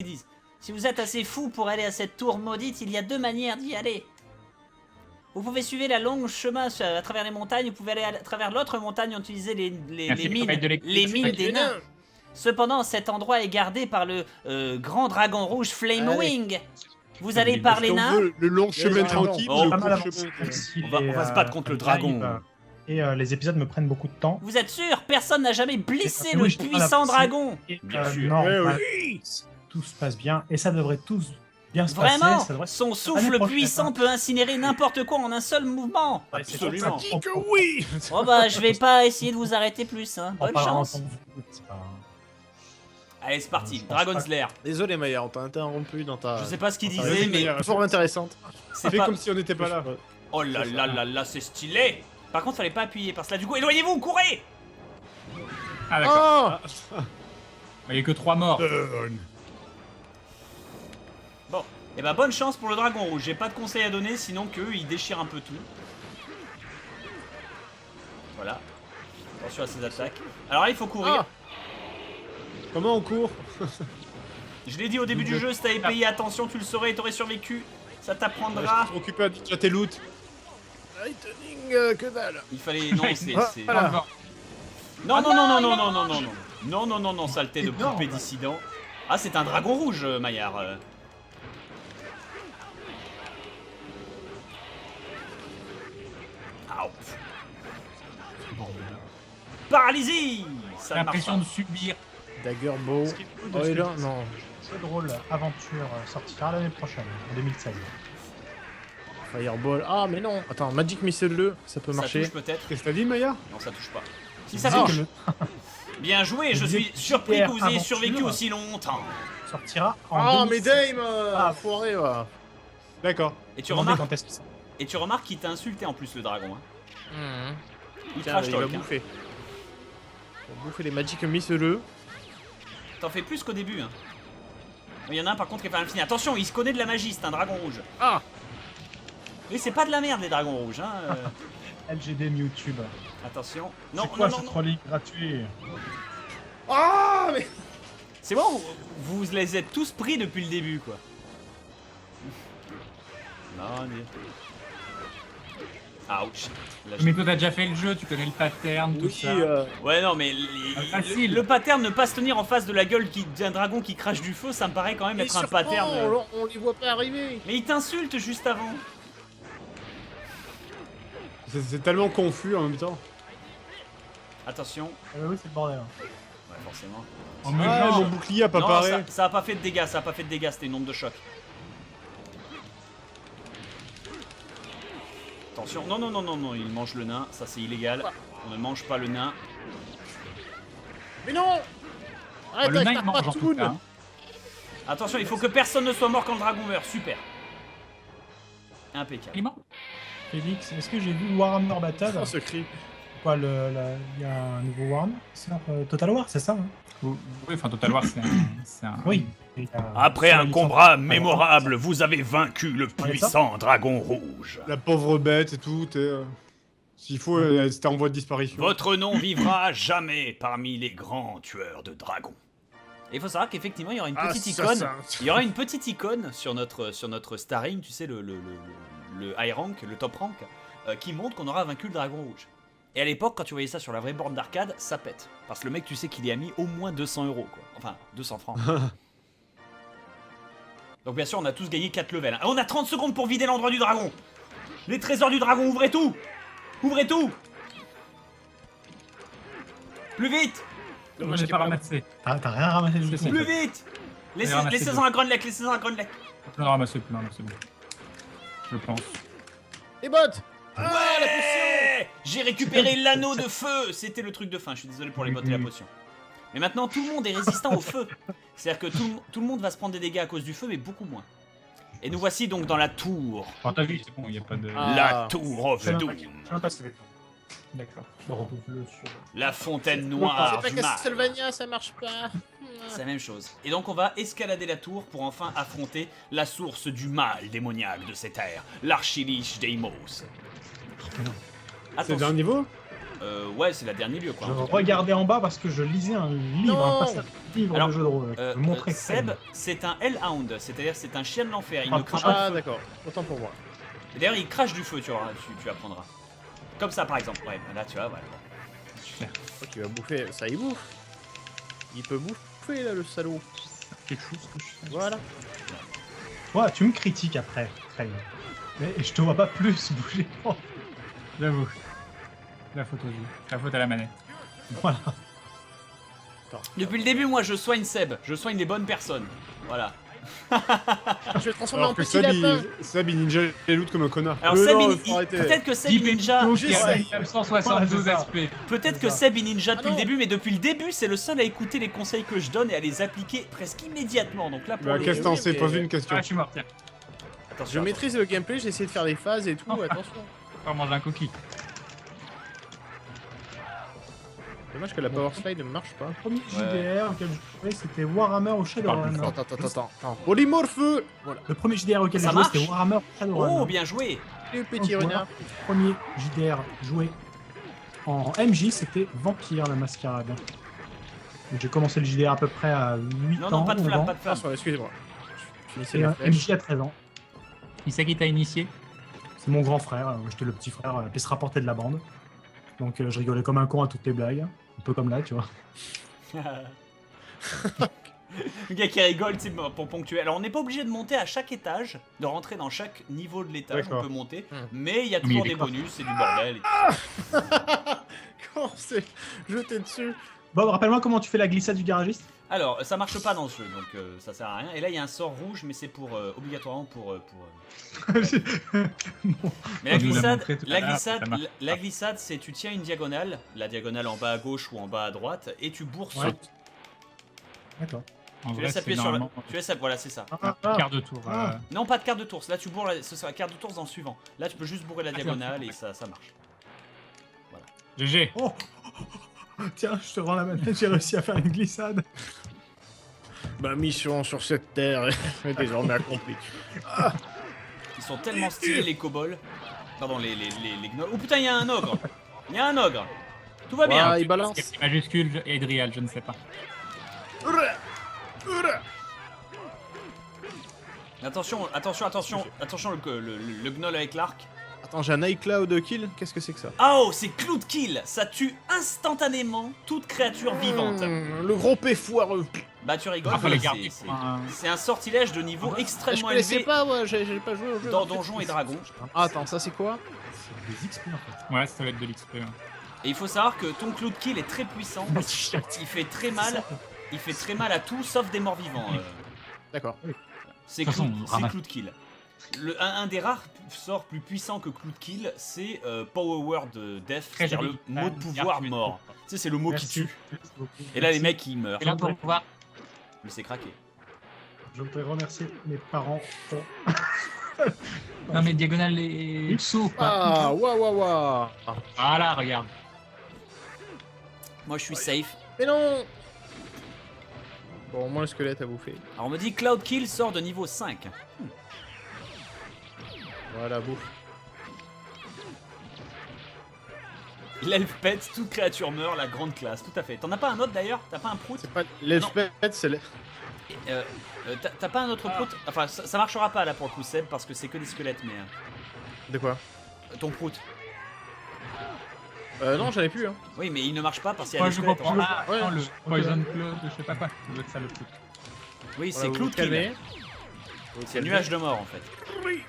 disent. Si vous êtes assez fou pour aller à cette tour maudite, il y a deux manières d'y aller. Vous pouvez suivre la longue chemin à travers les montagnes, vous pouvez aller à travers l'autre montagne et utiliser les mines des nains. Cependant, cet endroit est gardé par le grand dragon rouge Flamewing. Vous allez par les nains. Le long chemin tranquille. Oh, le pas mal court avancé, chemin. même si on va se battre contre le dragon. Et les épisodes me prennent beaucoup de temps. Vous êtes sûr? Personne n'a jamais blessé Oui, le je peux pas puissant l'avancer. dragon. Et, Bien sûr. non, Ouais, tout se passe bien. Et ça devrait tous bien se passer. Vraiment, Ça devrait... son souffle L'année prochaine, puissant hein. peut incinérer n'importe quoi en un seul mouvement. Ouais, c'est Absolument. pour ça Dis que oui. Oh bah, je vais pas essayer de vous arrêter plus, hein. On Bonne parlera en chance. tant que vous, c'est pas- Allez, c'est parti. Je pense Dragon's pas. Lair. Désolé Maya, on t'a interrompu dans ta... Je sais pas ce qu'il dans ta disait, revue, mais forme intéressante. c'est Fais pas... comme si on n'était pas là. Oh là là là là, c'est stylé. Par contre, fallait pas appuyer parce que là, du coup, éloignez-vous, courez. Ah d'accord. Oh Il y a que 3 morts. Bon, et bah bonne chance pour le dragon rouge. J'ai pas de conseils à donner, sinon qu'eux, ils déchirent un peu tout. Voilà. Attention à ses attaques. Alors là, il faut courir. Ah. Comment on court? Je l'ai dit au début du jeu, si t'avais payé attention, tu le saurais et t'aurais survécu. Ça t'apprendra. Je suis occupé à dire tes loot. Lightning, que dalle. Il fallait... Non, c'est... Voilà. Non, non, non, non, non, non, non, non, non. Non, non, non, non, saleté de poupée dissident. Ah, c'est un dragon rouge, Maillard. Aouh. Paralysie. Ça J'ai ne marche l'impression pas. de subir. Dagger Bow. Ce qui est cool de Oh, ce et là, jeu, non. ce jeu de rôle aventure sortira l'année prochaine, en 2016. Fireball. Ah, mais non. Attends, Magic Missile 2, ça peut Ça marcher. touche peut-être. Qu'est-ce que t'as dit, Maya? Non, ça touche pas. Si ça Ah. touche. Bien joué, je suis surpris que vous ayez Aventure. survécu aussi longtemps. Sortira en Ah, mais 2016. Dame Ah. foiré, ouais. D'accord. Et tu Demandez remarques, quand est-ce que ça- qu'il t'a insulté en plus, le dragon. Hein. Il Tiens, crache il va talk, hein. bouffer. Il va bouffer les Magic Missile. T'en fais plus qu'au début, hein. Il y en a un par contre qui est pas infini. Attention, il se connaît de la magie, c'est un dragon rouge. Ah. Oui, c'est pas de la merde les dragons rouges, hein. LGD YouTube. Attention. Non, C'est quoi non, non, cette non. relique gratuite? Ah, mais... C'est bon, vous les êtes tous pris depuis le début, quoi. Non, mais... Ouch. Là, je- Mais toi t'as déjà fait le jeu, tu connais le pattern, tout Oui, ça. Ouais, non, mais Facile. le pattern ne pas se tenir en face de la gueule d'un dragon qui crache du feu, ça me paraît quand même mais être un surprend, pattern. on les voit pas arriver. Mais il t'insulte juste avant. C'est tellement confus en même temps. Attention. Oui, c'est le bordel. Ouais, forcément. En me Ah, genre, mon bouclier a pas Non, paré. ça a pas fait de dégâts, c'était une onde de choc. Attention, non, non, non, non, non, il mange le nain, ça c'est illégal. On ne mange pas le nain. Mais non. Arrête le avec nain ta il mange en tout patoune. cas. Hein. Attention, il faut que personne ne soit mort quand le dragon meurt, super. Impeccable. Il ment. Félix, est-ce que j'ai vu Warhammer Battle? Oh, ce cri. Quoi, il y a un nouveau Warhammer? C'est Total War, c'est ça hein? Oui, enfin Total War c'est un... Oui. Il y a- Après sur la un licence- combat Alors, mémorable, vous avez vaincu le On est puissant dragon rouge. La pauvre bête et tout. S'il faut, c'était en voie de disparition. Votre nom vivra à jamais parmi les grands tueurs de dragons. Et il faut savoir qu'effectivement, il y aura une petite icône. Il y aura une petite icône sur notre starring, tu sais, le high rank, le top rank, qui montre qu'on aura vaincu le dragon rouge. Et à l'époque, quand tu voyais ça sur la vraie borne d'arcade, ça pète. Parce que le mec, tu sais qu'il y a mis au moins 200 €, quoi. Enfin, 200 francs. Donc bien sûr, on a tous gagné 4 levels. hein. Et on a 30 secondes pour vider l'endroit du dragon. Les trésors du dragon, ouvrez tout. Ouvrez tout. Plus vite. Je l'ai pas ramassé. T'as rien ramassé du C'est tout. ça. Plus vite. J'ai ramassé Laissez-en deux. un grand lac, laissez-en un grand lac. Je l'ai ramassé, non, c'est bon. Je pense. Les bottes. Ah, la potion. Ouais. J'ai récupéré l'anneau de feu. C'était le truc de fin, je suis désolé pour les bottes et la potion. Mais maintenant, tout le monde est résistant au feu. C'est-à-dire que tout le monde va se prendre des dégâts à cause du feu, mais beaucoup moins. Et nous voici donc dans la tour. Enfin t'as vu, c'est bon, il n'y a pas de... Ah. La tour of Je sais Doom. même pas ce que c'est. D'accord. Je retrouve-le sur... La fontaine noire C'est du pas mal. Castlevania, ça marche pas. C'est la même chose. Et donc on va escalader la tour pour enfin affronter la source du mal démoniaque de cette ère, l'archiliche Deimos. C'est le Attention. dernier niveau? Ouais, c'est la dernier lieu, quoi. Je regardais en bas parce que je lisais un livre, Non. un passage de livre Alors, de jeu de rôle. Je vous montrais Seb, c'est un Hellhound, c'est-à-dire c'est un chien de l'enfer. Il Ah, ne craint pas Ah, le feu. d'accord. Autant pour moi. Et d'ailleurs, il crache du feu, tu apprendras. Comme ça, par exemple. Ouais, là, tu vois, voilà. Super. Oh, tu vas bouffer. Ça, il bouffe. Il peut bouffer, là, le salaud. Quelque chose que je fais. Voilà. Ouais, tu me critiques après, Craig. Mais je te vois pas plus bouger. J'avoue. La faute au jeu. La faute à la manette. Voilà. Depuis le début, moi, je soigne Seb. Je soigne les bonnes personnes. Voilà. Je vais transformer en Alors que petit Seb, lapin. Seb, il ninja les loot comme un connard. Alors, Mais Seb, non, il- faut arrêter. peut-être que Seb il ninja. J'essaye. 172 Ouais, c'est ça. SP. Peut-être que ça. Seb il ninja depuis Ah le non. début, mais depuis le début, c'est le seul à écouter les conseils que je donne et à les appliquer presque immédiatement. Donc là, pour Bah, le- qu'est-ce que t'en oui, sais? mais- Pose une question. Ah, je suis mort, tiens. Attention, Je attention. maîtrise le gameplay, j'ai essayé de faire des phases et tout, attention. On manger un cookie. Dommage que la Power Slide ne marche pas. Le premier JDR auquel je jouais, c'était Warhammer au Shadowrun. Attends. Polymorphe. Voilà. Le premier JDR auquel Ça j'ai joué, marche c'était Warhammer au Shadowrun. Oh, bien joué. Le petit Donc, renard. voilà. Premier JDR joué en MJ, c'était Vampire la Mascarade. Donc, j'ai commencé le JDR à peu près à 8 Non, ans. non, pas de 11 flamme, ans. pas de flamme. Attention, excusez-moi. Je finissais Et la flèche. MJ à 13 ans. Qui c'est qui t'a initié? C'est mon grand frère, j'étais le petit frère, qui se rapportait de la bande. Donc je rigolais comme un con à toutes les blagues. Un peu comme là, tu vois. Le gars qui rigole, tu sais, pour ponctuer. Alors, on n'est pas obligé de monter à chaque étage, de rentrer dans chaque niveau de l'étage, on D'accord. peut monter. Hmm. Mais il y a Mais toujours il est des quoi bonus, c'est du bordel. Et tout. Comment c'est jeté dessus? Bob, rappelle-moi comment tu fais la glissade du garagiste. Alors, ça marche pas dans ce jeu, donc ça sert à rien. Et là, il y a un sort rouge, mais c'est pour obligatoirement pour. Mais la On nous l'a glissade, montré tout à la l'heure, glissade, ça marche la glissade, c'est tu tiens une diagonale, la diagonale en bas à gauche ou en bas à droite, et tu bourres sur. Ouais. D'accord. En Tu vrai, laisses c'est appuyer sur la. normalement Tu laisses, voilà, c'est ça. un quart de tour. Ah. Non, pas de carte de tour. Là, tu bourres. Ce sera carte de tour dans le suivant. Là, tu peux juste bourrer la Ah, diagonale ok. et ça marche. GG. Oh tiens, je te rends la manette, j'ai réussi à faire une glissade. Ma mission sur cette terre est désormais accomplie. Ils sont tellement stylés, les kobolds. Pardon, les gnolls. Oh putain, il y a un ogre. Il y a un ogre. Tout va bien. Ah, il balance. C'est majuscule et Edrial, je ne sais pas. Attention, le gnoll avec l'arc. Attends, j'ai un iCloud kill. Qu'est-ce que c'est que ça? Oh, c'est Cloud Kill. Ça tue instantanément toute créature vivante. Le gros P foireux. Bah, tu rigoles. Ah, fallait mais garder c'est- pour un- c'est un sortilège de niveau Je extrêmement connaissais élevé pas, ouais, j'ai pas joué au jeu. dans en fait. Donjons et Dragons. Ah, attends, ça c'est quoi? C'est des XP en fait. Ouais, ça va être de l'XP. Ouais. Et il faut savoir que ton Cloud Kill est très puissant. Il fait très mal. Il fait très mal à tout sauf des morts vivants. D'accord. C'est De toute façon, Cloud, ramasse. Cloud Kill. Un des rares sorts plus puissants que Cloud Kill, c'est Power Word Death, Très c'est-à-dire le joli. mot de pouvoir Merci. mort. Tu sais, c'est le mot qui Merci. tue. Et là, les mecs, ils meurent. Et là, pour pouvoir. Mais c'est craqué. Je voudrais remercier mes parents pour... Non, mais diagonale et saut. Ah, waouh. Voilà, regarde. Moi, je suis safe. Mais non. Bon, au moins le squelette a bouffé. Alors, on me dit Cloud Kill sort de niveau 5. Voilà, bouffe. L'elfe pète, toute créature meurt, la grande classe. Tout à fait. T'en as pas un autre d'ailleurs? T'as pas un prout? C'est pas l'espèce, c'est le... T'as pas un autre prout? Enfin, ça marchera pas là pour le coup, Seb, parce que c'est que des squelettes, mais. De quoi? Ton prout. Non, j'en ai plus, hein. Oui, mais il ne marche pas parce qu'il y a Moi, des je squelettes. comprends. en fait. Ah, Ouais. non, le Poison Cloud, je sais pas quoi. Ça doit être ça le truc. Oui, Voilà, c'est vous Cloud vous calmez. Kill. C'est le nuage de mort en fait. Ouais.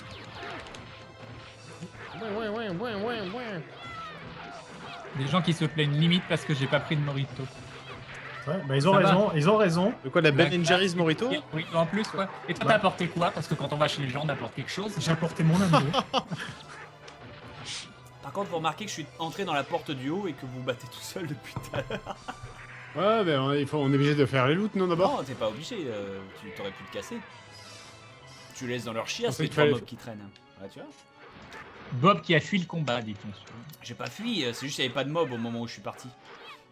Des gens qui se plaignent limite parce que j'ai pas pris de Morito. Ouais, bah ils ont Ça va. raison, ils ont raison. De quoi, la Ben Jerry's Morito? Oui, en plus, quoi. Et toi, t'as apporté quoi? Parce que quand on va chez les gens, on apporte quelque chose. J'ai apporté mon amour. Par contre, vous remarquez que je suis entré dans la porte du haut et que vous battez tout seul depuis tout à l'heure. Ouais, ben on est obligé de faire les loots, non, d'abord? Non, t'es pas obligé, tu t'aurais pu te casser. Tu laisses dans leur chiasse pensais les qu'il trois fallait- mobs qui traînent. Ouais, tu vois. Bob qui a fui le combat, dit-on. J'ai pas fui, c'est juste qu'il y avait pas de mob au moment où je suis parti.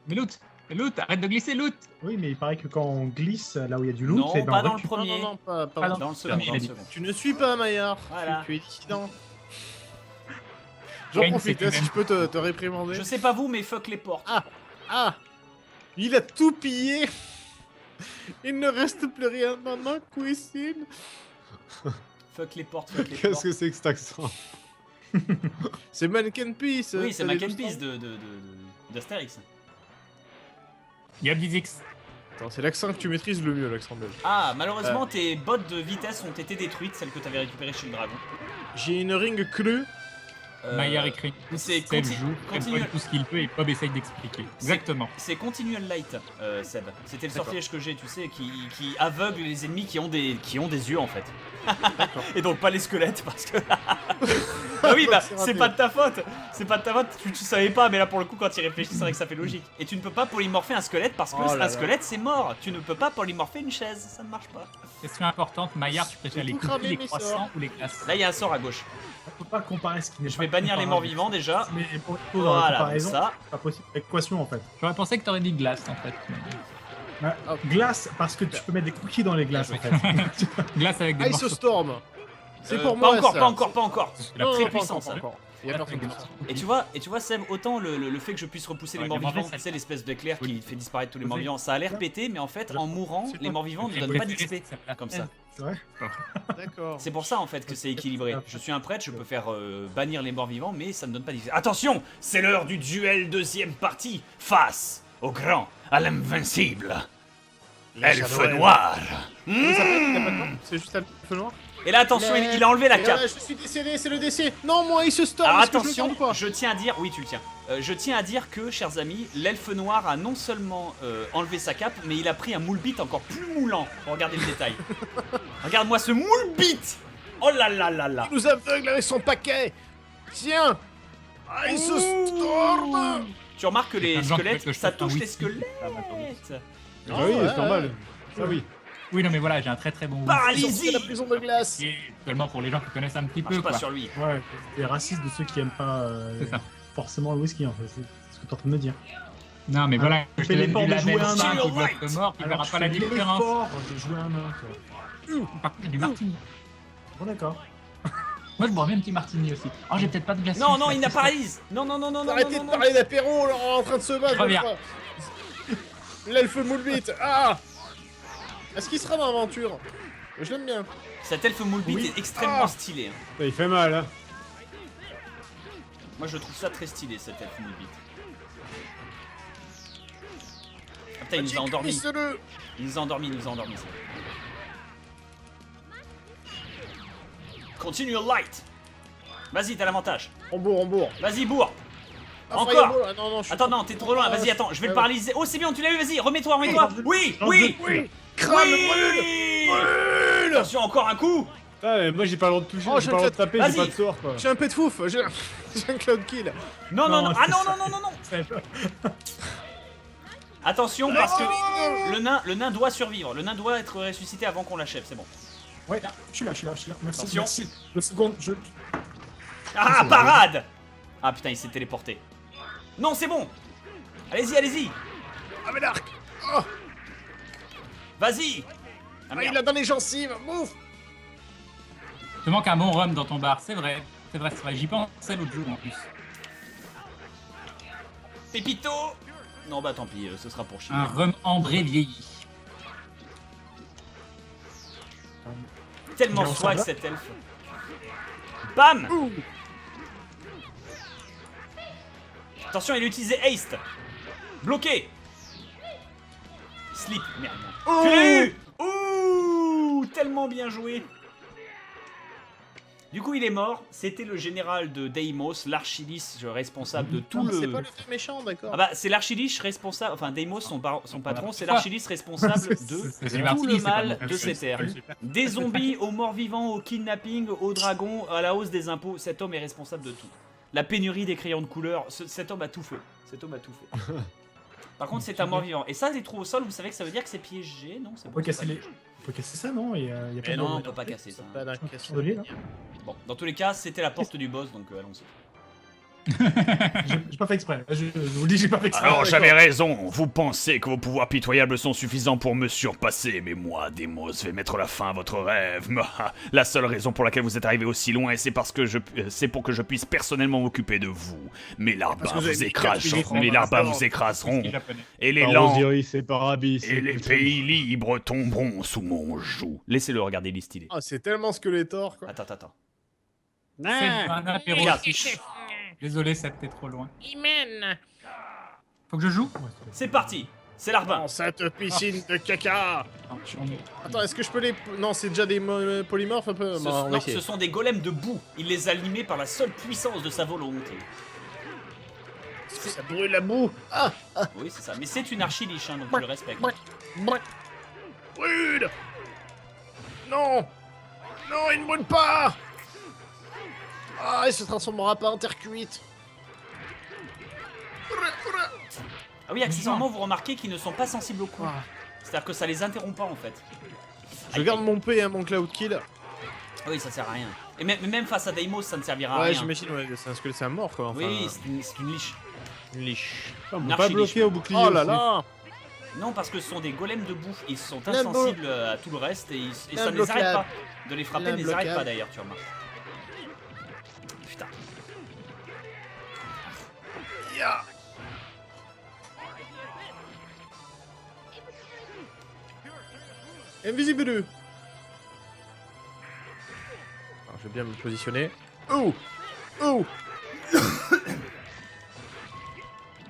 Mais loot, arrête de glisser, loot. Oui, mais il paraît que quand on glisse là où il y a du loot, Non, c'est pas dans le récup- premier. Non, pas Ah, non. Dans le second, il dans a le dit. second. Tu ne suis pas, Maillard. Voilà. Tu es dissident. J'en Gagne, profite, c'est hein, quand si je peux te réprimander. Je sais pas vous, mais fuck les portes. Ah, il a tout pillé. Il ne reste plus rien dans ma cuisine. Fuck les portes, fuck les Qu'est-ce portes. que c'est que cet accent? C'est Mannequin Peace. Oui, c'est t'as Mac des and douze Peace ans. d'Astérix. Yup, Dizix. Attends, c'est l'accent que tu maîtrises le mieux, l'accent belge. Ah, malheureusement, tes bottes de vitesse ont été détruites, celles que t'avais récupérées chez le dragon. J'ai une ring crue. Maillard écrit. c'est Seb conti- joue, continue- Seb tout ce qu'il peut et Bob essaye d'expliquer. Exactement. C'est Continual Light, Seb. C'était le D'accord. sortilège que j'ai, tu sais, qui aveugle les ennemis qui ont des yeux en fait. Et donc pas les squelettes parce que. Bah oui, bah C'est c'est rapide. pas de ta faute. C'est pas de ta faute. Tu savais pas, mais là pour le coup, quand il réfléchit, c'est vrai que ça fait logique. Et tu ne peux pas polymorpher un squelette parce que Oh là un là. squelette c'est mort. Tu ne peux pas polymorpher une chaise, ça ne marche pas. Question importante, Maillard, tu préfères J'ai les tout cramé, cookies, les mes croissants sorts. ou les glaces? Là, il y a un sort à gauche. On peut pas comparer ce qui n'est Je pas vais bannir les comparable. morts vivants déjà. Mais pour dans la Voilà, donc comparaison, ça. c'est pas possible. Équation en fait. J'aurais pensé que t'aurais dit glace en fait. Ouais, Hop. glace, parce que tu peux mettre des cookies dans les glaces en fait. Glace avec des Ice morceaux. Storm. C'est pour pas moi. encore, ça. pas encore, pas encore. La Non, Très non, pas puissant, encore, ça. pas encore. Il y a personne qui fait ça. Et tu vois Seb, autant le fait que je puisse repousser les Ouais, morts les morts vivants, vivants, tu sais l'espèce d'éclair qui Oui. fait disparaître tous les morts Oui. vivants, ça a l'air pété, mais en fait en mourant, C'est les pas- morts vivants ne J'ai donnent pas préféré d'XP. que ça Comme ça. C'est vrai. D'accord. C'est pour ça en fait que c'est équilibré. Je suis un prêtre, je peux faire bannir les morts vivants, mais ça ne donne pas d'XP. Attention, c'est l'heure du duel deuxième partie, face au grand, à l'invincible, Elfe Noir. Comment ça s'appelle? Il y a pas de nom. C'est juste un feu noir. Et là attention, il a enlevé la Et cape. là, je suis décédé, c'est le décès. Non, moi, il se storm. Alors est-ce que je le attention, garde ou pas? je tiens à dire, oui tu le tiens, je tiens à dire que, chers amis, l'elfe noir a non seulement enlevé sa cape, mais il a pris un moule bit encore plus moulant. Regardez le détail. Regarde-moi ce moule bit. Oh là là là là. Il nous aveugle avec son paquet. Tiens. Ice Storm. Tu remarques que les Un genre squelettes, que je ça trouve un touche les whisky. squelettes. Ah oui, ouais, c'est normal. Ça oui. Oui, non, mais voilà, j'ai un très très bon. Paralysie. de la prison de glace. Et seulement pour les gens qui connaissent un petit peu. Marche pas Quoi. sur lui. Ouais, des racistes de ceux qui aiment pas C'est ça. forcément le whisky en fait. C'est ce que t'es en train de me dire. Non, mais Ah, voilà, fais je te donne l'effort du de label jouer un sain nain. qui doit être mort, qui verra je pas la fais différence. l'effort de jouer un nain, quoi. Par contre, du martini. Bon d'accord. Moi, je bois bien un petit martini aussi. Oh, j'ai peut-être pas de glace. Non, non, il n'a paralyse. Non, non, non, non, non, Arrêtez non, de non. parler d'apéro, là, on est en train de se battre. Je reviens. L'elfe moulbit. Ah. Est-ce qu'il sera dans l'aventure? Je l'aime bien. Cet elfe moule bit Oui. est extrêmement Ah. stylé. Hein. Il fait mal, hein. Moi je trouve ça très stylé cet elfe moule bit. Ah putain, il nous a endormis. Glisse-le. Il nous a endormis, ça. Continue your light. Vas-y, t'as l'avantage. Rembourg. Vas-y, bourre. Ah, Encore. Fireball, ah, non, non, je suis Attends, pas- non, t'es trop loin. Ah, Vas-y, attends, je vais le ouais. paralyser. Oh, c'est bien, tu l'as eu, vas-y, remets-toi. Oui, Oui. oui. Crame, Oui. Attention, encore un coup. Ah, mais moi j'ai pas le droit de toucher, Oh, j'ai pas le droit de taper, j'ai vas-y. pas de sort quoi. J'ai un pet de fouf, j'ai j'ai un cloud kill. Non, non, Non, non. Ah c'est non, ça. non, non, non, non. Attention, parce que le nain doit survivre. Le nain doit être ressuscité avant qu'on l'achève, c'est bon. Ouais, je suis là. Merci. Attention. Merci. Le second, Ah, parade. Ah putain, il s'est téléporté. Non, c'est bon. Allez-y. Ah, mais l'arc. Oh, Vas-y. Ah, ah, merde. il a dans les gencives, mouf. Te manque un bon rhum dans ton bar, c'est vrai. J'y pensais l'autre jour en plus. Pépito. Non, bah tant pis, ce sera pour chier. Un rhum ambré vieilli. Tellement Bien, on swag s'en va. cet elfe. Bam. Attention, il a utilisé haste. Bloqué. Slip, merde. Tu l'as eu. Ouh, tellement bien joué. Du coup, il est mort. C'était le général de Deimos, l'archiliche responsable de tout C'est le... pas le fait méchant, d'accord. Ah bah, c'est l'archiliche responsable, enfin Deimos, son patron, c'est Ah. l'archiliche responsable de C'est tout Martini, le c'est pas mal bon. de ces terres. Des zombies, aux morts vivants, au kidnapping, aux dragons, à la hausse des impôts, cet homme est responsable de tout. La pénurie des crayons de couleur, cet homme a tout fait. Cet homme a tout fait. Par contre, c'est un mort vivant. Et ça, les trous au sol, vous savez que ça veut dire que c'est piégé, non? C'est On bon, peut c'est casser pas les. piégé. On peut casser ça, non? Et y a pas Mais de- non, on peut pas casser ça. Pas d'un Sur le lit, là. Bon, dans tous les cas, c'était la porte du boss, donc allons-y. J'ai pas fait exprès. Je vous le dis, j'ai pas fait exprès. Alors j'avais raison, vous pensez que vos pouvoirs pitoyables sont suffisants pour me surpasser, mais moi, Deimos, vais mettre la fin à votre rêve. La seule raison pour laquelle vous êtes arrivé aussi loin, c'est parce que c'est pour que je puisse personnellement m'occuper de vous. Mes larbins vous écraseront, et les langues Osiris et Parabis. et les pays libres tomberont sous mon joug. Laissez-le regarder, il est stylé. Ah, c'est tellement Skeletor, quoi. Attends. C'est un apéro. Regarde. Désolé, ça t'es trop loin. Imen. Faut que je joue C'est parti, c'est l'arbin. Dans cette piscine de caca. Non, je suis en- Attends, est-ce que je peux les... Non, c'est déjà des polymorphes un peu. Bon, on va Non, essayer. ce sont des golems de boue. Il les a limés par la seule puissance de sa volonté. Est-ce que ça brûle la boue? Ah, Oui, c'est ça. Mais c'est une archiliche, hein, donc je le respecte. brûle. Non. Non, il ne brûle pas. Ah, il se transformera pas en terre cuite. Ah oui, accessoirement, vous remarquez qu'ils ne sont pas sensibles au coup. Ah. C'est-à-dire que ça les interrompt pas en fait. Je garde mon P, hein, mon Cloud Kill. Ah oui, ça sert à rien. Et même face à Deimos, ça ne servira à Ouais, rien. j'imagine, ouais, c'est un squelette, c'est un mort, quoi. Enfin, Oui, c'est une liche. une liche. On Une peut pas archiliche. bloquer au bouclier. Oh là aussi. là. Non, parce que ce sont des golems de bouffe. Ils sont L'imbo- insensibles à tout le reste et ça ne les L'imbloquable. arrête pas. De les frapper ne les arrête L'imbloquable. pas d'ailleurs, tu remarques. Putain. Ya. Invisible. Alors, je vais bien me positionner. Oh. Oh.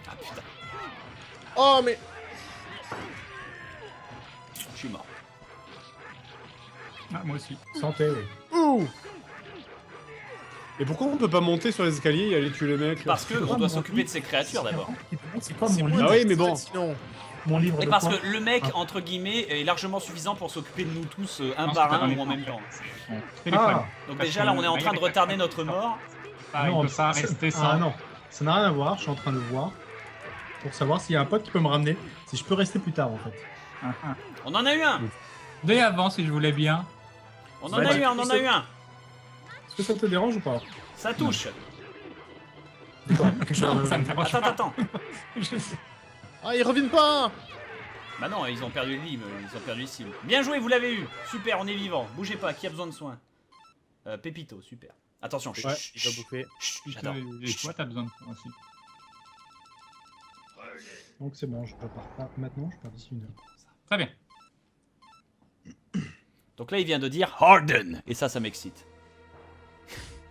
Ah putain, Oh, mais... je suis mort. Ah, moi aussi. Santé, oui. Ouh. Et pourquoi on peut pas monter sur les escaliers et aller tuer les mecs là Parce qu'on doit s'occuper de ces créatures d'abord. C'est quoi C'est mon moi, livre Ah oui, mais bon. Sinon... Mon livre Et de parce points. que le mec, entre guillemets, est largement suffisant pour s'occuper de nous tous un Non, par c'est pas un dans ou en les même temps. Son téléphone. Ah, Donc Parce déjà que là, on est en le train de mec, retarder il notre mort. Ah, il peut pas rester sans. Ah non, ça n'a rien à voir, je suis en train de voir. Pour savoir s'il y a un pote qui peut me ramener, si je peux rester plus tard en fait. Ah, ah. On en a eu un. Dès avant, si je voulais bien. On en a eu un, on en a eu un. Est-ce que ça te dérange ou pas Ça touche. Ça me dérange pas. Attends. Ah, ils reviennent pas. Bah non, ils ont perdu le livre, ils ont perdu les cibles. Bien joué, vous l'avez eu. Super, on est vivant. Bougez pas, qui a besoin de soins? Pépito, super. Attention, chut, Ouais, chut, il doit chut, bouffer. chut, Et j'adore. toi, t'as besoin de toi aussi. Donc c'est bon, je repars pas maintenant, je pars d'ici une heure. Très bien. Donc là, il vient de dire harden, et ça m'excite.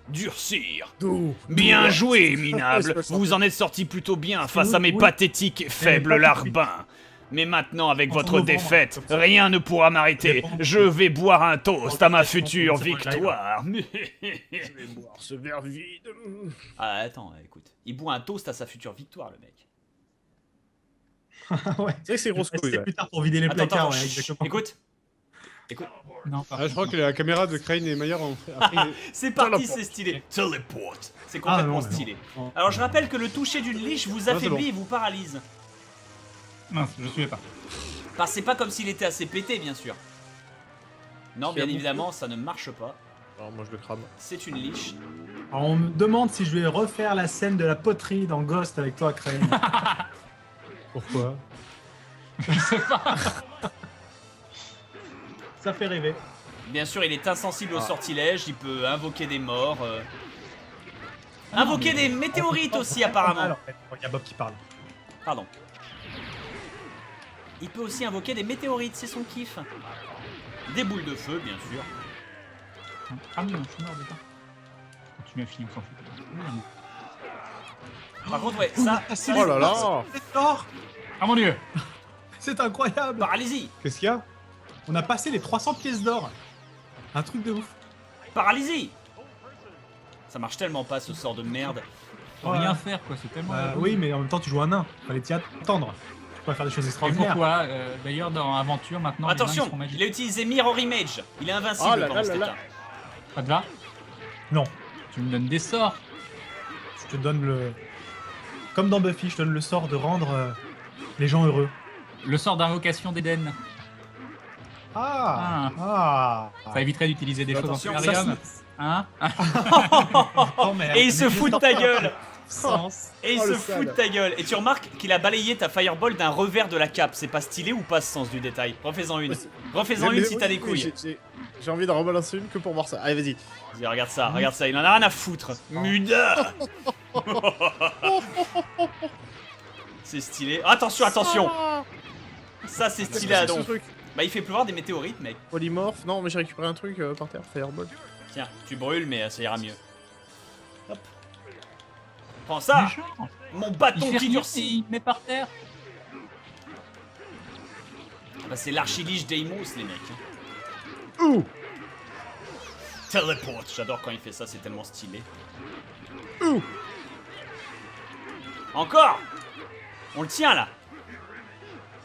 Durcir. D'où? Bien joué, minable. Ouais, c'est Vous vous en êtes sorti plutôt bien face à mes oui. pathétiques et faibles pas larbins. Mais maintenant, avec En votre novembre, défaite, comme ça. rien ne pourra m'arrêter. Novembre. Je vais boire un toast à ma future C'est pas grave. victoire. Je vais boire ce verre vide. Ah, attends, écoute. Il boit un toast à sa future victoire, le mec. Ouais. C'est vrai que c'est grosse Je vais couille, rester ouais. plus tard pour vider les Attends, placards, ouais, chut, exactement. écoute. Écoute, Non, par Ah, je crois contre, que la caméra de Crane et Mayer ont appris. c'est parti, Teleport. c'est stylé. Teleport. C'est Ah, complètement non, mais non. stylé. Non. Alors, je rappelle que le toucher d'une liche vous c'est affaiblit bon. et vous paralyse. mince, je suivais pas. Enfin, c'est pas comme s'il était assez pété, bien sûr. Non, Qui a bien bouffé évidemment, ça ne marche pas. Alors, moi, je le crame. C'est une liche. Alors, on me demande si je vais refaire la scène de la poterie dans Ghost avec toi, Crane. Pourquoi? Je sais pas. Ça fait rêver. Bien sûr, il est insensible au sortilège, il peut invoquer des morts. Invoquer des météorites aussi, apparemment. Alors, il y a Bob qui parle. Pardon. Il peut aussi invoquer des météorites, c'est son kiff. Des boules de feu, bien sûr. Ah oui, non, je suis mort déjà. Tu m'as fini, on s'en fout. Par contre, ouais, ça, Oh là là. C'est fort. Ah mon dieu. C'est incroyable. paralysie. Qu'est-ce qu'il y a? On a passé les 300 pièces d'or. Un truc de ouf. Paralysie. Ça marche tellement pas, ce sort de merde. Faut rien faire quoi, c'est tellement. Oui, mais en même temps, tu joues un nain. Fallait t'y attendre. Tu peux faire des choses Et extraordinaires. pourquoi d'ailleurs dans Aventure maintenant. les nains, ils Attention, sont magiques. il a utilisé Mirror Image. Il est invincible Oh là pendant là cet là état. Ça te va? Non. Tu me donnes des sorts. Je te donne le. Comme dans Buffy, je te donne le sort de rendre les gens heureux. Le sort d'invocation d'Eden. Ah. Ça éviterait d'utiliser des choses en Attention, solarium. Hein? Oh, merde. Et il se fout de ta gueule. sens. Et il Oh, se le fout sale. de ta gueule. Et tu remarques qu'il a balayé ta fireball d'un revers de la cape. C'est pas stylé ou pas ce sens du détail? Refais-en une. Refais-en une si t'as des couilles. J'ai envie de rebalancer une que pour voir ça. Allez, vas-y. Vas-y, regarde ça, il en a rien à foutre. Muda. C'est stylé. Attention, attention. Ça c'est stylé à ce don. truc. Bah il fait pleuvoir des météorites mec. Polymorphe. Non, mais j'ai récupéré un truc par terre. Fireball. Tiens, tu brûles mais ça ira mieux. Hop. Prends ça. Méchant. Mon Il bâton fait qui rien, durcit. il met par terre. Bah c'est l'archiliche Deimos les mecs. Ouh. Teleport. J'adore quand il fait ça, c'est tellement stylé. Ouh. Encore. On le tient là.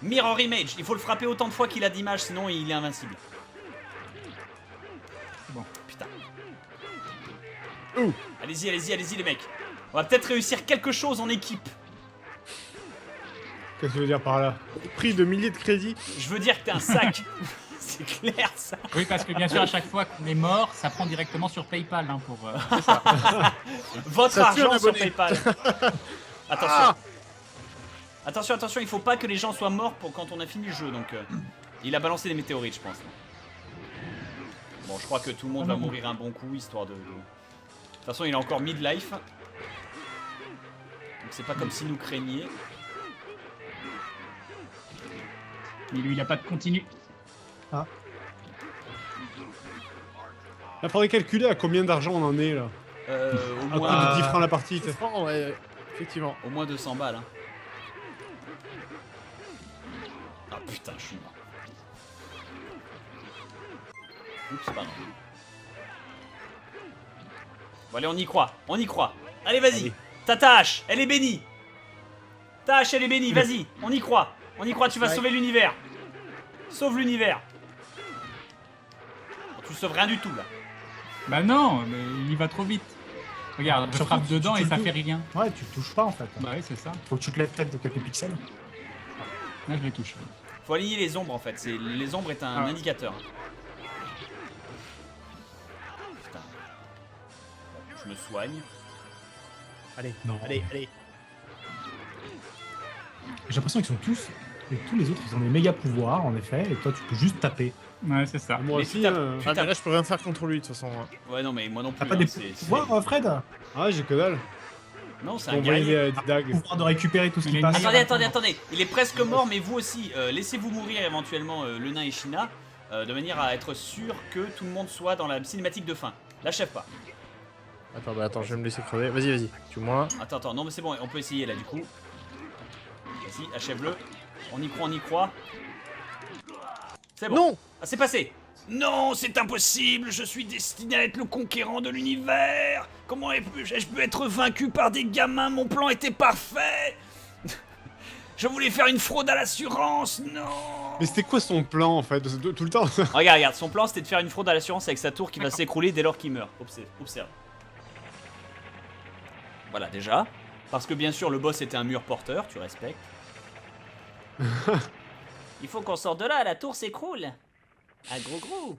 Mirror Image, il faut le frapper autant de fois qu'il a d'images, sinon il est invincible. Bon. Putain. Ouh. Allez-y, allez-y, allez-y les mecs. On va peut-être réussir quelque chose en équipe. Qu'est-ce que tu veux dire par là? Prix de milliers de crédits. Je veux dire que t'es un sac. C'est clair ça. Oui, parce que bien sûr, à chaque fois qu'on est mort, ça prend directement sur PayPal hein, pour. Votre Ça tue un argent sur abonné. PayPal. Attention. Ah. Attention, attention, il faut pas que les gens soient morts pour quand on a fini le jeu. Donc, il a balancé des météorites, je pense. Bon, je crois que tout le monde va mourir un bon coup, histoire de... De toute façon, il a encore mid-life. Donc, c'est pas comme si nous craigniez. Mais lui, il a pas de continu. Il faudrait calculer à combien d'argent on en est là. Au À coût moins, de 10 francs la partie. t'sais. Franc, ouais, effectivement. au moins 200 balles. Hein. Ah putain, je suis mort. Oups, pardon. Bon allez, on y croit, on y croit. Allez, vas-y. Allez. Ta tâche, elle est bénie. Ta hache, elle est bénie, vas-y. On y croit. On y croit, tu vas Ouais. sauver l'univers. Sauve l'univers. Tu sauves rien du tout là. Bah non, mais il va trop vite. Regarde, je Surtout, frappe dedans tu et ça le fait rien. Ouais, tu le touches pas en fait. Bah oui, c'est ça. Faut que tu te lèves peut-être de quelques pixels. Là, je les touche. Faut aligner les ombres en fait. Les ombres est un Ah. indicateur. Putain. Je me soigne. Allez, Non. allez, allez. J'ai l'impression qu'ils sont tous. Et tous les autres, ils ont des méga pouvoirs en effet, et toi tu peux juste taper. Ouais, c'est ça. Moi Mais aussi. tu tapes- hein. tu Ah, mais là, je peux rien faire contre lui, de toute façon. Ouais, non, mais moi non plus. T'as pas hein, des c'est- pouvoirs, Fred? Ah, j'ai que dalle. Non, c'est Pour un envoyer guerrier. des dagues. Pouvoir de récupérer tout ce Il qui est passe. meilleur. Attendez. Il est presque mort, mais vous aussi. Laissez-vous mourir éventuellement le nain et Shina, de manière à être sûr que tout le monde soit dans la cinématique de fin. L'achève pas. Attends, bah attends, je vais me laisser crever. Vas-y, vas-y. Tue-moi. Attends, non, mais c'est bon, on peut essayer là du coup. Vas-y, achève-le. On y croit, on y croit. C'est bon. Non. Ah, c'est passé. Non, c'est impossible, je suis destiné à être le conquérant de l'univers. Comment je peux être vaincu par des gamins? Mon plan était parfait. Je voulais faire une fraude à l'assurance, non. Mais c'était quoi son plan en fait tout le temps? Regarde, son plan c'était de faire une fraude à l'assurance avec sa tour qui va s'écrouler dès lors qu'il meurt. Observe. Voilà, déjà. Parce que bien sûr, le boss était un mur porteur, tu respectes. Il faut qu'on sorte de là, la tour s'écroule. Ah, gros.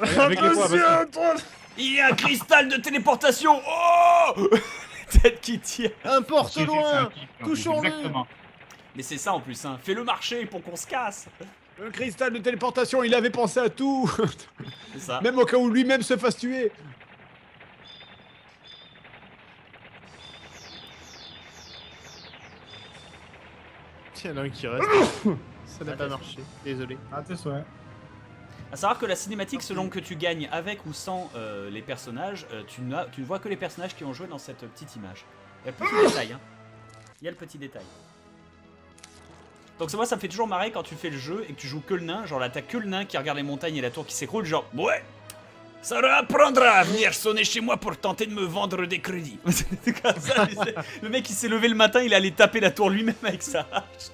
Avec les poids, vas-y. Il y a un cristal de téléportation. Oh. Tête qui tire. Un porte C'est loin. un kiff, hein, Touchons-le. Exactement. Mais c'est ça en plus, hein. Fais-le marcher pour qu'on se casse. Le cristal de téléportation, il avait pensé à tout. C'est ça. Même au cas où lui-même se fasse tuer. Tiens, il y en a un qui reste. Ça n'a pas marché. Désolé. Ah, t'es ouais. À savoir que la cinématique, selon que tu gagnes avec ou sans les personnages, tu ne vois que les personnages qui ont joué dans cette petite image. Il y a le petit détail, hein. Il y a le petit détail. Donc moi ça me fait toujours marrer quand tu fais le jeu et que tu joues que le nain, genre là t'as que le nain qui regarde les montagnes et la tour qui s'écroule, genre ouais, ça leur apprendra à venir sonner chez moi pour tenter de me vendre des crédits. C'est comme ça, le mec il s'est levé le matin, il allait taper la tour lui-même avec sa hache,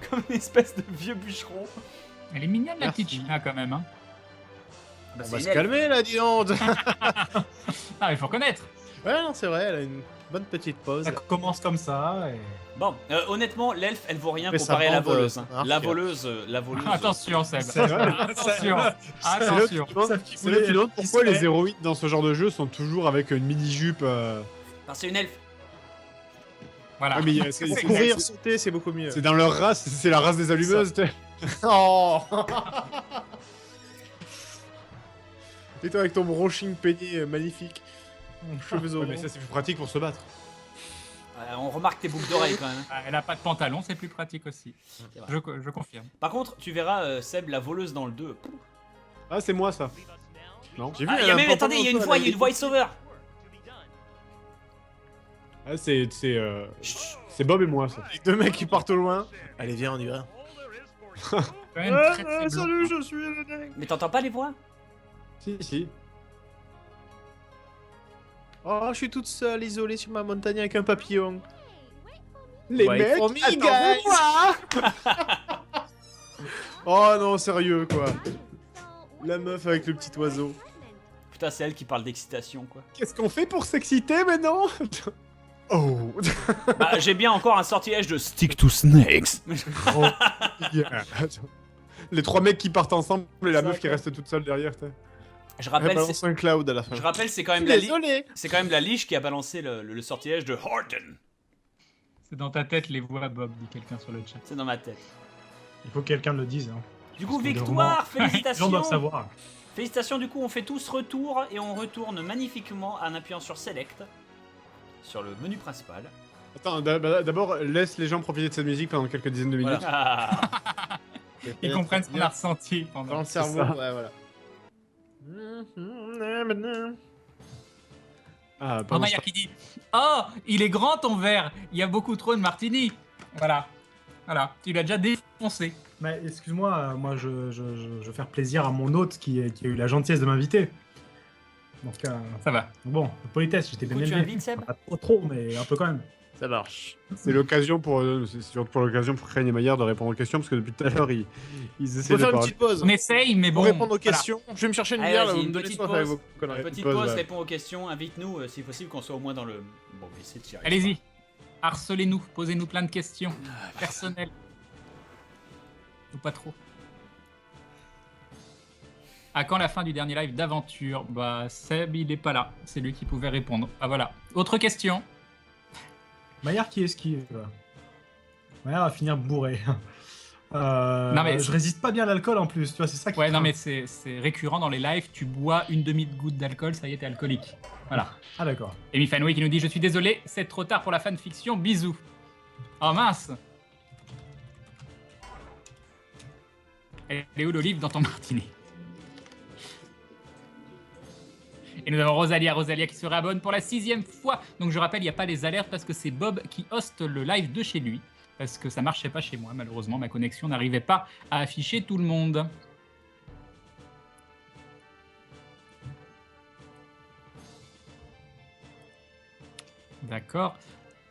comme une espèce de vieux bûcheron. Elle est mignonne la Merci. petite China quand même. Hein. Bah, On c'est va une se elfe. calmer là, dis donc. Ah, il faut connaître. Ouais, non, c'est vrai, elle a une bonne petite pause. Ça commence comme ça. Et... Bon, honnêtement, l'elfe, elle vaut rien Mais comparée à ça la bande, voleuse. ça hein. marche, La ouais. voleuse, la voleuse. Attention, Seb. C'est vrai. Attention. C'est là Attention. que tu demandes pourquoi les héroïnes dans ce genre de jeu sont toujours avec une mini-jupe. Enfin, c'est une elfe. Voilà. Ouais, mais Pour courir, sauter, c'est beaucoup mieux. c'est dans leur race, c'est la race des allumeuses. tu sais. Oh. Et toi avec ton brushing peigné magnifique. Cheveux Ouais, au mais ça c'est plus pratique pour se battre. On remarque tes boucles d'oreilles quand même. hein. Elle a pas de pantalon, c'est plus pratique aussi. C'est vrai. Je confirme. Par contre, tu verras Seb, la voleuse dans le 2. Ah c'est moi ça. Non. J'ai vu, Ah, elle a un mais attendez, il y a une pantalon voix, il y a avec une voice-over. Ah c'est Bob et moi ça. deux mecs qui partent au loin. Allez, viens, on y va. Quand même très, très Salut, blanc. je suis le dingue. Mais t'entends pas les voix? Si. Oh, je suis toute seule, isolée sur ma montagne avec un papillon. Les Wait mecs, for me, attendez-moi. Oh non, sérieux, quoi. La meuf avec le petit oiseau. Putain, c'est elle qui parle d'excitation quoi. Qu'est-ce qu'on fait pour s'exciter maintenant? Oh. Bah, j'ai bien encore un sortilège de Stick to Snakes. Oh, yeah. Les trois mecs qui partent ensemble et la meuf qui reste toute seule derrière. t'sais. Je Elle rappelle, balance un cloud à la fin. je rappelle, c'est quand même la Désolé. c'est quand même la liche qui a balancé le sortilège de Horton. C'est dans ta tête les voix, Bob, dit quelqu'un sur le chat. C'est dans ma tête. Il faut que quelqu'un le dise. Hein. Du coup, Parce que victoire, Les gens félicitations. doivent savoir. Félicitations, du coup, on fait tous retour et on retourne magnifiquement en appuyant sur Select sur le menu principal. Attends, d'abord laisse les gens profiter de cette musique pendant quelques dizaines de minutes. Voilà. Ah. Ils comprennent ce qu'on a ressenti Dans pendant. le cerveau, ça. ouais, voilà. Ah, Oh, pardon, Maya qui dit Oh, il est grand ton verre, il y a beaucoup trop de martini. Voilà. Voilà, tu l'as déjà défoncé. Mais excuse-moi, moi je veux faire plaisir à mon hôte qui a eu la gentillesse de m'inviter. Donc Ça va. bon, politesse, j'étais Du bien coup, tu élevé. invites Seb? Pas trop, mais un peu quand même. Ça marche. c'est l'occasion pour l'occasion pour Crane et Maillard de répondre aux questions parce que depuis tout à l'heure ils On essaient peut de faire une parler. petite pause. On essaye, mais Pour bon. répondre aux voilà. questions. Je vais me chercher une Allez, bière, là, vas-y, vous me une donnez petite soif avec pause. vos conneries. Petite pause, pause, ouais. réponds aux questions, invite-nous si possible qu'on soit au moins dans le. Bon, mais c'est tiré. Allez-y. Harcelez-nous, posez-nous plein de questions. Personnelles. Ou pas trop. À quand la fin du dernier live d'aventure? Bah, Seb, il est pas là. C'est lui qui pouvait répondre. Ah voilà. Autre question. Maillard qui esquive. Maillard va finir bourré. Non, mais je résiste pas bien à l'alcool en plus, tu vois, c'est ça qui Ouais, non, craint. mais c'est récurrent dans les lives. Tu bois une demi-goutte d'alcool, ça y est, t'es alcoolique. Voilà. Ah d'accord. Et Mifanoué qui nous dit Je suis désolé, c'est trop tard pour la fanfiction, bisous. Oh mince. Elle est où l'olive dans ton martini? Et nous avons Rosalia qui se réabonne pour la 6e fois. Donc je rappelle, il n'y a pas les alertes parce que c'est Bob qui hoste le live de chez lui. Parce que ça marchait pas chez moi, malheureusement, ma connexion n'arrivait pas à afficher tout le monde. D'accord.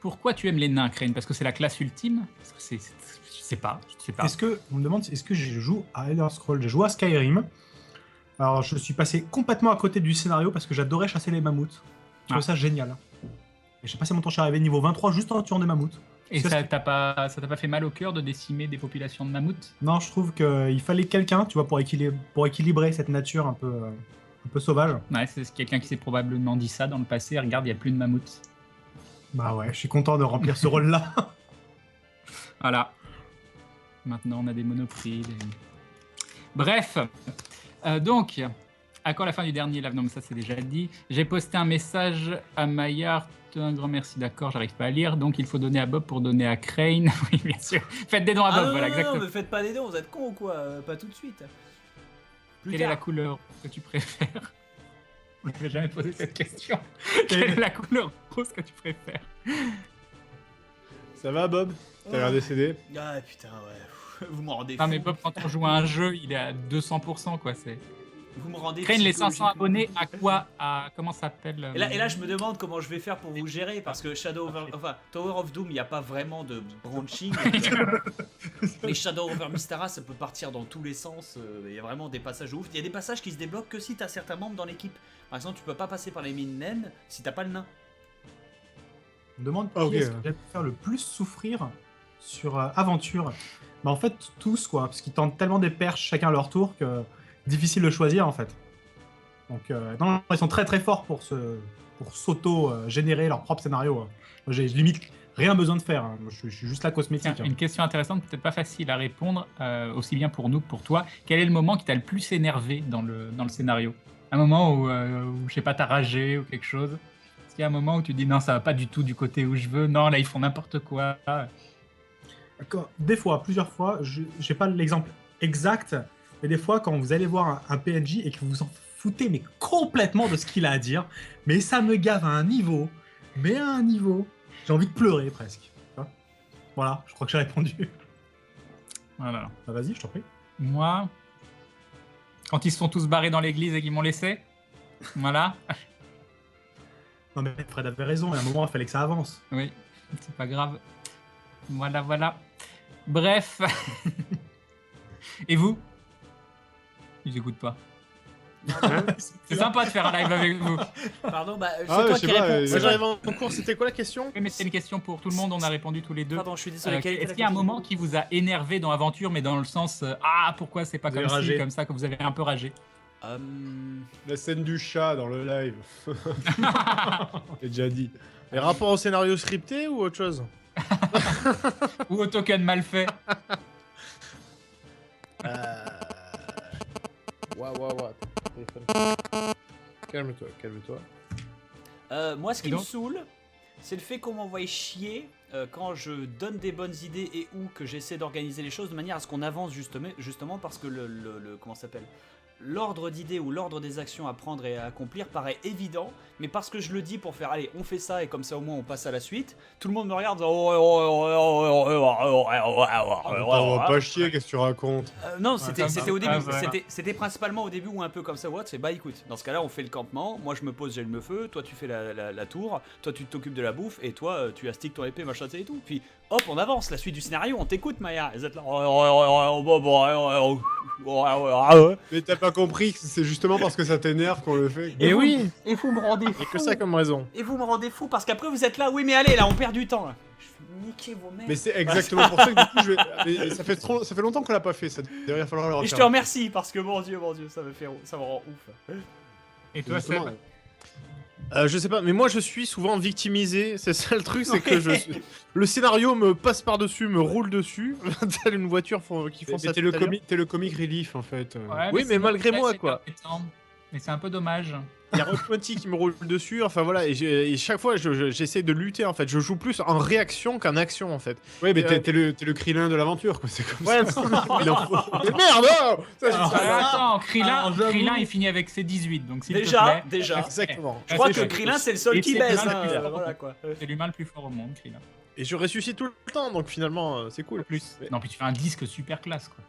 Pourquoi tu aimes les nains, Crane? Parce que c'est la classe ultime? Parce que je sais pas. Est-ce que on me demande est-ce que je joue à Elder Scrolls? J'ai joué à Skyrim. Alors je suis passé complètement à côté du scénario parce que j'adorais chasser les mammouths. Je trouvais ça génial. Et j'ai passé mon temps, je suis arrivé niveau 23 juste en tuant des mammouths. Et Parce ça que- t'a pas fait mal au cœur de décimer des populations de mammouths? Non, je trouve qu'il fallait quelqu'un, tu vois, pour équilibrer cette nature un peu sauvage. Ouais, c'est quelqu'un qui s'est probablement dit ça dans le passé. Regarde, il n'y a plus de mammouths. Bah ouais, je suis content de remplir ce rôle-là. Voilà. Maintenant, on a des monoprix. Bref. Donc, à quand la fin du dernier live? Non, mais ça, c'est déjà dit. J'ai posté un message à Maillard. Un grand merci, d'accord, j'arrive pas à lire. Donc, il faut donner à Bob pour donner à Crane. Oui, bien sûr. Faites des dons à Bob, Ah voilà, non, exactement. mais faites pas des dons, vous êtes cons ou quoi? Pas tout de suite. Plus Quelle est tard. la couleur que tu préfères? On n'avait jamais posé cette question. Quelle est la couleur rose que tu préfères? Ça va Bob? T'as l'air décédé? Ah putain, ouais. Vous me rendez Non, mais fou. Bob, quand on joue à un jeu, il est à 200%, quoi. C'est... Vous me rendez Crane, les 500 psychologiquement. abonnés, à quoi? À comment ça s'appelle? Et là, je me demande comment je vais faire pour vous gérer parce que Tower of Doom, il n'y a pas vraiment de branching. Mais Shadow over Mystara, ça peut partir dans tous les sens. Il y a vraiment des passages ouf. Il y a des passages qui se débloquent que si t'as certains membres dans l'équipe. Par exemple, tu peux pas passer par les mines naines si t'as pas le nain. On me demande Ah, qui ok. est-ce que j'aime faire le plus souffrir sur Aventure. Bah en fait, tous, quoi, parce qu'ils tentent tellement des perches chacun à leur tour que difficile de choisir, en fait. Donc, non, ils sont très très forts pour s'auto-générer leur propre scénario. Moi, j'ai limite rien besoin de faire. Hein. Moi, je suis juste la cosmétique. Tiens, Hein. une question intéressante, peut-être pas facile à répondre, aussi bien pour nous que pour toi. Quel est le moment qui t'a le plus énervé dans le scénario? Un moment où, je sais pas, t'as ragé ou quelque chose? Est-ce qu'il y a un moment où tu dis non, ça va pas du tout du côté où je veux, non, là ils font n'importe quoi? Des fois, plusieurs fois, je n'ai pas l'exemple exact, mais des fois, quand vous allez voir un PNJ et que vous vous en foutez mais complètement de ce qu'il a à dire, mais ça me gave à un niveau, j'ai envie de pleurer presque. Tu vois. Voilà, je crois que j'ai répondu. Voilà. Bah, vas-y, je t'en prie. Moi, quand ils se sont tous barrés dans l'église et qu'ils m'ont laissé, voilà. Non mais Fred avait raison, à un moment, il fallait que ça avance. Oui, c'est pas grave. Voilà, voilà. Bref. Et vous? Ils écoutent pas. C'est sympa de faire un live avec vous. Pardon, bah, c'est Ah ouais, toi je sais qui pas, réponds. ouais, C'est Moi toi- j'arrive en cours, c'était quoi la question? Oui, mais c'est une question pour tout le monde, on a répondu tous les deux. Pardon, je suis désolé. quelle était Est-ce la qu'il y a un question moment qui vous a énervé dans Aventure, mais dans le sens ah, pourquoi c'est pas Vous comme avez ci, ragé. comme ça, que vous avez un peu ragé? La scène du chat dans le live. J'ai déjà dit. Les rapports au scénario scripté ou autre chose? Ou au token mal fait? Ouah. Calme-toi, calme-toi. Moi, ce qui Et me donc saoule, c'est le fait qu'on m'envoie chier quand je donne des bonnes idées et ou que j'essaie d'organiser les choses de manière à ce qu'on avance justement parce que comment ça s'appelle, l'ordre d'idées ou l'ordre des actions à prendre et à accomplir paraît évident, mais parce que je le dis pour faire allez, on fait ça et comme ça au moins on passe à la suite, tout le monde me regarde. On va pas chier, qu'est-ce que tu racontes? Non, c'était au début. voilà. C'était principalement au début ou un peu comme ça. What? C'est bah écoute, dans ce cas-là, on fait le campement. Moi, je me pose, j'allume le feu. Toi, tu fais la tour. Toi, tu t'occupes de la bouffe. Et toi, tu astiques ton épée, machin, et tout. Puis hop, on avance. La suite du scénario, on t'écoute, Maya. Vous êtes là. Mais t'as pas compris que c'est justement parce que ça t'énerve qu'on le fait. Et oui, Et vous me rendez et que ça comme raison. Et vous me rendez fou parce qu'après vous êtes là. Oui, mais allez, là, on perd du temps. Là. Je fais niquer vos mères. Mais c'est exactement pour ça que du coup, mais ça fait longtemps qu'on l'a pas fait. Ça devrait falloir le Et refaire. je te remercie parce que mon Dieu, ça me rend ouf. Et toi, Justement, Seb? Je sais pas, mais moi je suis souvent victimisé, c'est ça le truc, c'est que le scénario me passe par-dessus, me roule dessus, tel une voiture qui mais fonce à t'es le comic relief en fait. Ouais, Oui, mais c'est malgré vrai, moi, c'est quoi. embêtant. Mais c'est un peu dommage. Il y a Rock Twenty qui me roule dessus, enfin voilà, et chaque fois j'essaie de lutter en fait, je joue plus en réaction qu'en action en fait. Ouais, mais t'es le Krillin de l'aventure quoi, c'est comme Ouais, ça. il en faut. Mais merde, oh ça, Alors, ça- Attends, Krillin, alors, j'avoue- Krillin, il finit avec ses 18, donc s'il te Déjà, plaît, Exactement. Je crois c'est que chaud. Krillin c'est le seul Et qui c'est baise. Krillin le plus fort. Voilà quoi. c'est l'humain le plus fort au monde, Krillin. Et je ressuscite tout le temps, donc finalement c'est cool. Plus. Mais- Non, puis tu fais un disque super classe, quoi.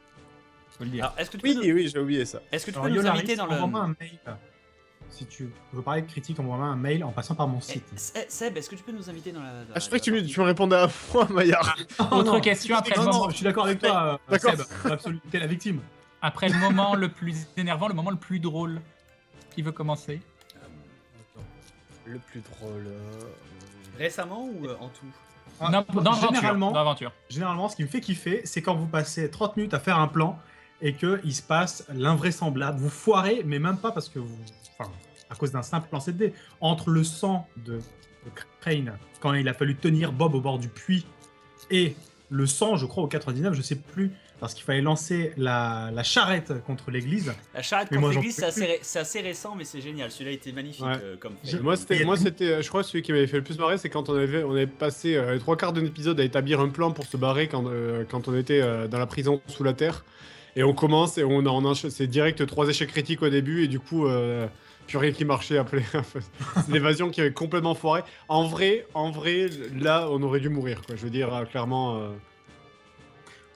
Faut le dire. Alors, est-ce que tu Oui, peux nous, oui, j'ai oublié ça. est-ce que tu Alors, peux nous Yolaris, inviter dans le envoie-moi un mail. Si tu veux parler de critique, envoie-moi un mail en passant par mon site. Seb, est-ce que tu peux nous inviter dans la. Ah, je croyais que tu me répondais à moi, Maillard. Autre question après le Non, moment. non, je suis d'accord avec toi, D'accord. Seb. Absolument, t'es la victime. Après le moment le plus énervant, le moment le plus drôle. Qui veut commencer? Le plus drôle. Récemment ou en tout? Non, dans généralement, Aventure. généralement, ce qui me fait kiffer, c'est quand vous passez 30 minutes à faire un plan et qu'il se passe l'invraisemblable. Vous foirez, mais même pas parce que vous. Enfin, à cause d'un simple lancer de dés. Entre le sang de Crane, quand il a fallu tenir Bob au bord du puits, et le sang, je crois, au 99, je sais plus, parce qu'il fallait lancer la charrette contre l'église. La charrette Mais contre moi, j'en l'église, peux c'est assez récent, mais c'est génial. Celui-là était magnifique Ouais. comme fait. Moi, c'était, je crois, celui qui m'avait fait le plus marrer, c'est quand on avait passé les 3/4 d'un épisode à établir un plan pour se barrer quand on était dans la prison sous la terre. Et on commence et c'est direct 3 échecs critiques au début et du coup, plus rien qui marchait après. C'est l'évasion qui avait complètement foiré. En vrai, là, on aurait dû mourir, quoi. Je veux dire, clairement.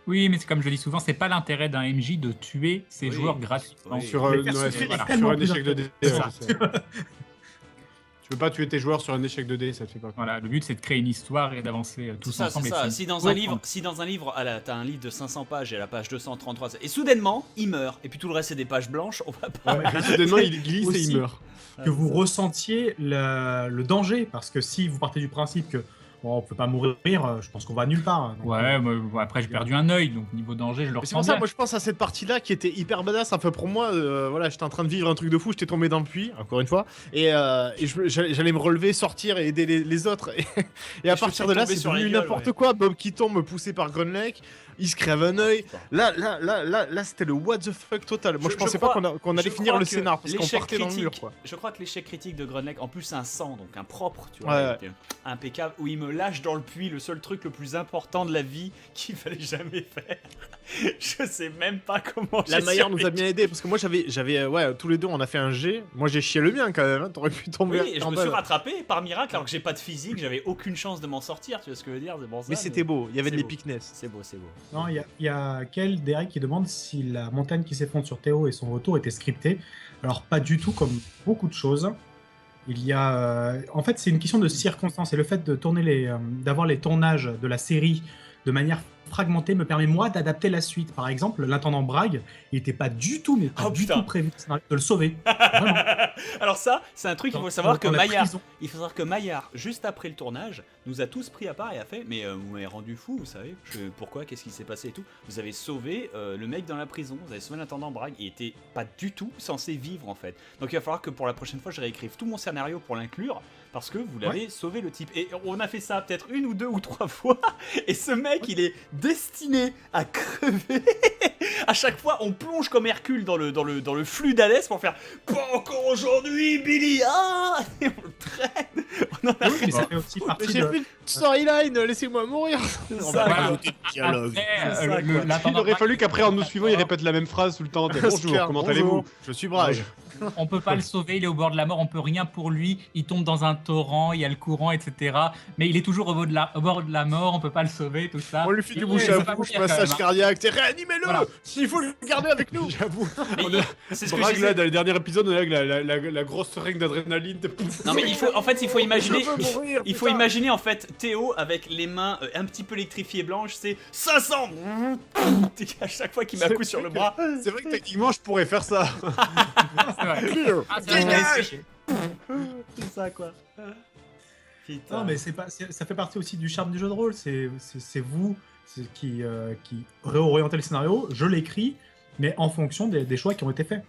Oui, mais c'est comme je le dis souvent, c'est pas l'intérêt d'un MJ de tuer ses Oui. joueurs gratuitement. Oui. Sur, Les ouais, persos sur sont un tellement plus échec de dés. intéressants. ouais, je sais. Tu peux pas tuer tes joueurs sur un échec de dés, ça te fait pas. Voilà, le but c'est de créer une histoire et d'avancer tous C'est ça, ensemble. c'est et ça. de Si dans Ouais, un livre, t'as un livre de 500 pages et à la page 233, et soudainement, il meurt. Et puis tout le reste c'est des pages blanches. On va pas. Ouais, soudainement, il glisse et Aussi. il meurt. Que vous ressentiez le danger, parce que si vous partez du principe que Bon, on peut pas mourir, je pense qu'on va nulle part. Donc, Ouais, moi, après j'ai perdu un œil, donc niveau danger, je le Mais c'est ressens pour ça, bien. moi je pense à cette partie-là qui était hyper badass. Enfin, pour moi, voilà, j'étais en train de vivre un truc de fou, j'étais tombé dans le puits, encore une fois, et j'allais me relever, sortir et aider les autres. Et à je partir me de suis là, tombé c'est sur la devenu gueule, n'importe ouais. quoi. Bob qui tombe, poussé par Grunlake, il se crève un œil. Là, c'était le what the fuck total. Moi, je pensais pas qu'on allait finir le scénar parce qu'on l'échec partait dans le mur, critique- quoi. Je crois que l'échec critique de Grunlake, en plus un sang, donc un propre, tu Ouais, vois, ouais. était impeccable, où il me lâche dans le puits, le seul truc le plus important de la vie qu'il fallait jamais faire. Je sais même pas comment La j'ai Maillard nous a survécu. bien aidé parce que moi j'avais ouais, tous les deux on a fait un G. Moi j'ai chié le mien quand même, hein. T'aurais pu tomber Oui, et je en me bas, suis là. rattrapé par miracle alors que j'ai pas de physique, j'avais aucune chance de m'en sortir, tu vois ce que je veux dire, c'est pour ça. Mais c'était beau, il y avait de c'est beau. l'épicness. C'est beau, c'est beau. Non, il y a Kel Derek qui demande si la montagne qui s'effondre sur Théo et son retour était scriptée. Alors, pas du tout, comme beaucoup de choses. Il y a. En fait, c'est une question de circonstances. Et le fait de tourner d'avoir les tournages de la série de manière fragmentée me permet, moi, d'adapter la suite. Par exemple, l'intendant Bragg, il n'était pas du tout, mais pas Oh, du putain. tout prévu de le sauver. Vraiment. Alors ça, c'est un truc qu'il faut savoir que Dans la Maillard, prison. il faut savoir que Maillard, juste après le tournage, nous a tous pris à part et a fait, mais vous m'avez rendu fou, vous savez, pourquoi, qu'est-ce qui s'est passé et tout. Vous avez sauvé le mec dans la prison, vous avez sauvé l'intendant Bragg, il était pas du tout censé vivre en fait. Donc il va falloir que pour la prochaine fois, je réécrive tout mon scénario pour l'inclure, parce que vous l'avez sauvé le type. Et on a fait ça peut-être 1 ou 2 ou 3 fois, et ce mec, il est destiné à crever. À chaque fois, on plonge comme Hercule dans le flux d'Hadès pour faire pas encore aujourd'hui, Billy. Ah, et on le traîne. On en a Oui, mais ça fait aussi Mais partie j'ai de. plus de storyline, laissez-moi mourir. C'est On ça, va quoi. rajouter du dialogue. Après, C'est ça, quoi. Il l'intendant aurait Bragg, fallu qu'après, en nous suivant, il répète la même phrase tout le temps. Bonjour, Oscar, comment bonjour. allez-vous? Je suis Bragg. on peut pas le sauver, il est au bord de la mort, on peut rien pour lui, il tombe dans un torrent, il y a le courant, etc. Mais il est toujours au bord de la mort, on peut pas le sauver, tout ça. On lui fait du Et bouche ça à va bouche, mourir quand massage même, hein. cardiaque, t'es réanimez-le. Voilà. Il faut le garder avec nous. J'avoue. Mais On a- c'est ce que je Bragg, disais. là, dans le dernier épisode, on est avec la grosse seringue d'adrénaline. Non mais il faut imaginer. Je veux mourir, Il faut putain. imaginer en fait Théo avec les mains un petit peu électrifiées blanches, c'est 500. À chaque fois qu'il met un coup sur le bras. C'est vrai que techniquement, je pourrais faire ça. C'est vrai. Clear. Ah, c'est vrai, je l'ai essayé. C'est ça quoi. Putain. Non, mais ça fait partie aussi du charme du jeu de rôle. C'est vous qui réorientez le scénario. Je l'écris, mais en fonction des choix qui ont été faits.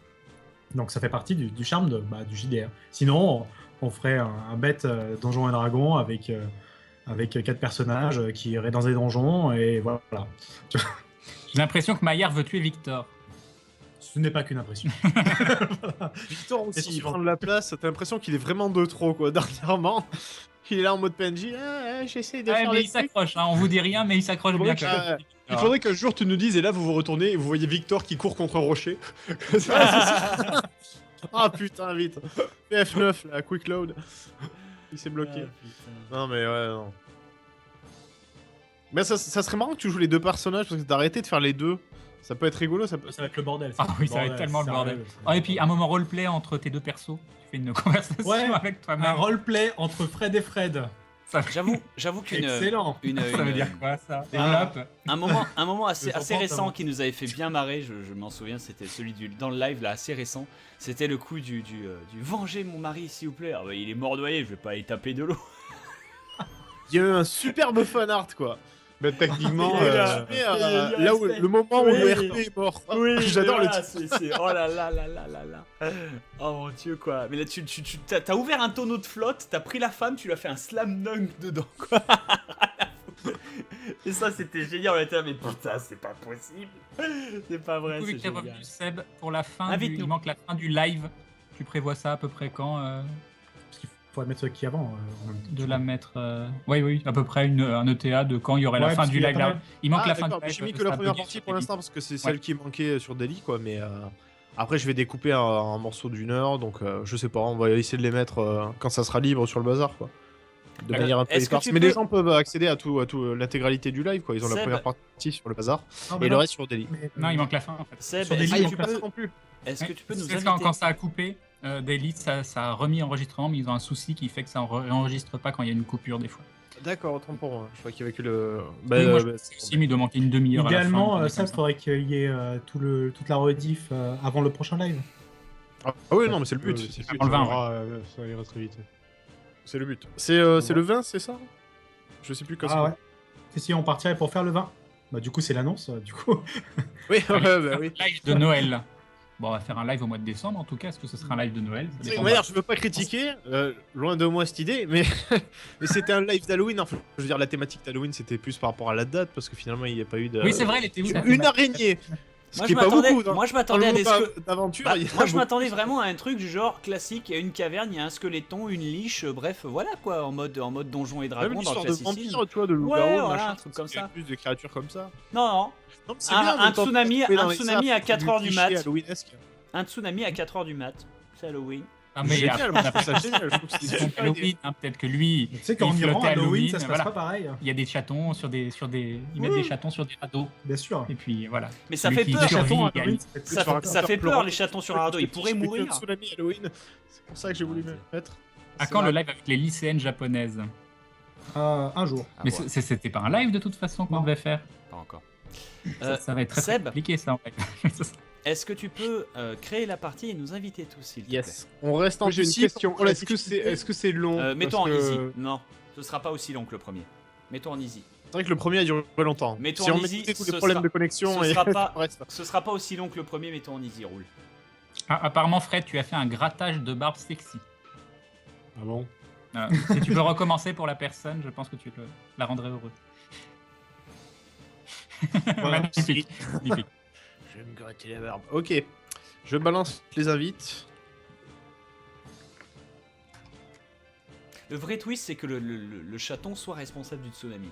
Donc ça fait partie du charme du JDR. Sinon, on ferait un bête Donjons et Dragons avec 4 personnages qui iraient dans des donjons et voilà. J'ai l'impression que Maillard veut tuer Victor. Ce n'est pas qu'une impression. Victor aussi, il Effectivement. prend de la place. T'as l'impression qu'il est vraiment de trop, quoi. Dernièrement, il est là en mode PNJ. J'essaie de Ouais, faire mais les il trucs. s'accroche, hein. On vous dit rien, mais il s'accroche bien. qu'il- quand même. Il faudrait qu'un jour tu nous dises, et là vous vous retournez et vous voyez Victor qui court contre un rocher. Ah putain, vite. F9, là, quick load. Il s'est bloqué. Non, mais ouais, non. Mais ça serait marrant que tu joues les deux personnages parce que d'arrêter de faire les deux. Ça peut être rigolo, ça peut. Ça va être le bordel. Ah oui, ça va être tellement le bordel. Ah, et puis un moment roleplay entre tes deux persos. Tu fais une conversation Ouais, avec Un toi-même. roleplay entre Fred et Fred. Ça, J'avoue qu'une Excellent. ça veut dire quoi ça? Ah. Hop. un moment assez Je comprends, récent ça. qui nous avait fait bien marrer, je m'en souviens, c'était celui dans le live là, assez récent. C'était le coup du venger mon mari s'il vous plaît. Ah bah, il est mort noyé, je vais pas y taper de l'eau. Il y a eu un superbe fan art, quoi. Mais techniquement, Il est là. Mais, Il y a là où respect. le moment où Oui. le RP est mort. J'adore le titre. Oh là là là là là là. Oh mon dieu quoi. Mais là t'as ouvert un tonneau de flotte, t'as pris la femme, tu lui as fait un slam dunk dedans quoi. Et ça c'était génial, on était là mais putain c'est pas possible. C'est pas vrai, Du coup, vu c'est que t'es génial. revenu, Seb, pour la fin, Invite-nous. il manque la fin du live. Tu prévois ça à peu près quand Parce qu'il faut mettre ce qu'il y a avant. de la mettre Oui, à peu près un ETA de quand il y aurait la Ouais, fin parce du qu'il y a live. pas Là. mal. Il manque la fin d'accord, du live. j'ai mis parce que la ça a première bugué partie sur pour Daily. l'instant parce que c'est celle Ouais. qui manquait sur Daily, quoi. Mais après, je vais découper un morceau d'une heure, donc je sais pas. On va essayer de les mettre quand ça sera libre sur le bazar, quoi. De manière un peu est-ce que éparse. tu Mais peux- les gens peuvent accéder à tout l'intégralité du live, quoi. Ils ont la Seb. première partie sur le bazar Non, et mais le non, reste sur Daily. mais- Non, il manque la fin en fait. Seb, Sur des est-ce lignes, que on tu peut pas peux, non plus. est-ce que tu peux nous Parce inviter quand ça a coupé, Daily, ça a remis enregistrement, mais ils ont un souci qui fait que ça enregistre pas quand il y a une coupure des fois. D'accord, autant pour moi. Je crois qu'il y avait que le. Oui, moi, je pense aussi, mais il doit manquer une demi-heure. à la fin, Idéalement, comme ça, il ça. faudrait qu'il y ait toute la rediff avant le prochain live. Ah oui, non, mais c'est le but. c'est Avant le 20, ça ira très vite. C'est le but. C'est le 20, c'est ça Je sais plus quand Ah ouais. Si, on partirait pour faire le vin. Bah du coup, c'est l'annonce, du coup. Oui, bah oui. Live de Noël. Bon, on va faire un live au mois de décembre en tout cas. Est-ce que ce sera un live de Noël? Ça De dépend. manière, je veux pas critiquer, loin de moi cette idée, mais, mais c'était un live d'Halloween. Enfin, je veux dire, la thématique d'Halloween, c'était plus par rapport à la date, parce que finalement, il n'y a pas eu de. Oui, c'est vrai, elle était où la Une thématique araignée. Ce Moi qui je est pas m'attendais, beaucoup. Dans, moi je dans m'attendais le à des monde d'aventure. Bah, il y a moi je beaucoup- m'attendais vraiment à un truc du genre classique, il y a une caverne, il y a un squeletton, une liche, bref voilà quoi, en mode donjon et Même dragon une dans le histoire de classicisme. vampire, tu vois, de loup-garou, Ouais, de voilà, machin, un truc comme ça. Plus de créatures comme ça. Non, non, Non, mais c'est Un- bien, un de tenter tsunami- de trouver un dans les tsunami à sapes, 4 heures du cliché mat. Halloweenesque. un tsunami à 4h du mat, c'est Halloween. Ah, mais Génial, après, moi, on a je trouve ça génial. Je trouve que c'est pas super idée. Halloween, hein, peut-être que lui, Tu sais qu'en il Iran, flottait Halloween, ça se passe voilà. pas pareil. Il y a des chatons sur des, ils mettent des chatons sur des radeaux. Bien sûr. Et puis voilà. Mais ça Celui fait qui peur, survit, Chatons, gagne. Halloween, ça fait ça, plus ça fait peur Florent. les chatons sur un radeau, ils pourraient Je fais mourir. un tsunami Halloween. C'est pour ça que j'ai voulu mettre. À quand le live avec les lycéennes japonaises? Un jour. Ah, Mais ouais, c'était pas un live de toute façon qu'on Non. devait faire. pas encore. Ça va être très, très Seb, compliqué ça en fait. est-ce que tu peux créer la partie et nous inviter tous s'il te plaît? Yes. On reste en Moi, j'ai une psy question. pour la Est-ce que c'est long Mettons en Parce que- easy. Non, ce sera pas aussi long que le premier. Mettons en easy. C'est vrai que le premier a duré longtemps. Mettons Si en on easy, mettait tous ce les problèmes sera- de connexion ce et sera pas- le reste. Ce sera pas aussi long que le premier, mettons en easy, roule. Ah, apparemment Fred, tu as fait un grattage de barbe sexy. Ah bon Si tu peux recommencer pour la personne, je pense que tu la rendrais heureux. Magnifique. Magnifique. Je vais me gratter la barbe. Ok. Je balance les invites. Le vrai twist, c'est que le chaton soit responsable du tsunami.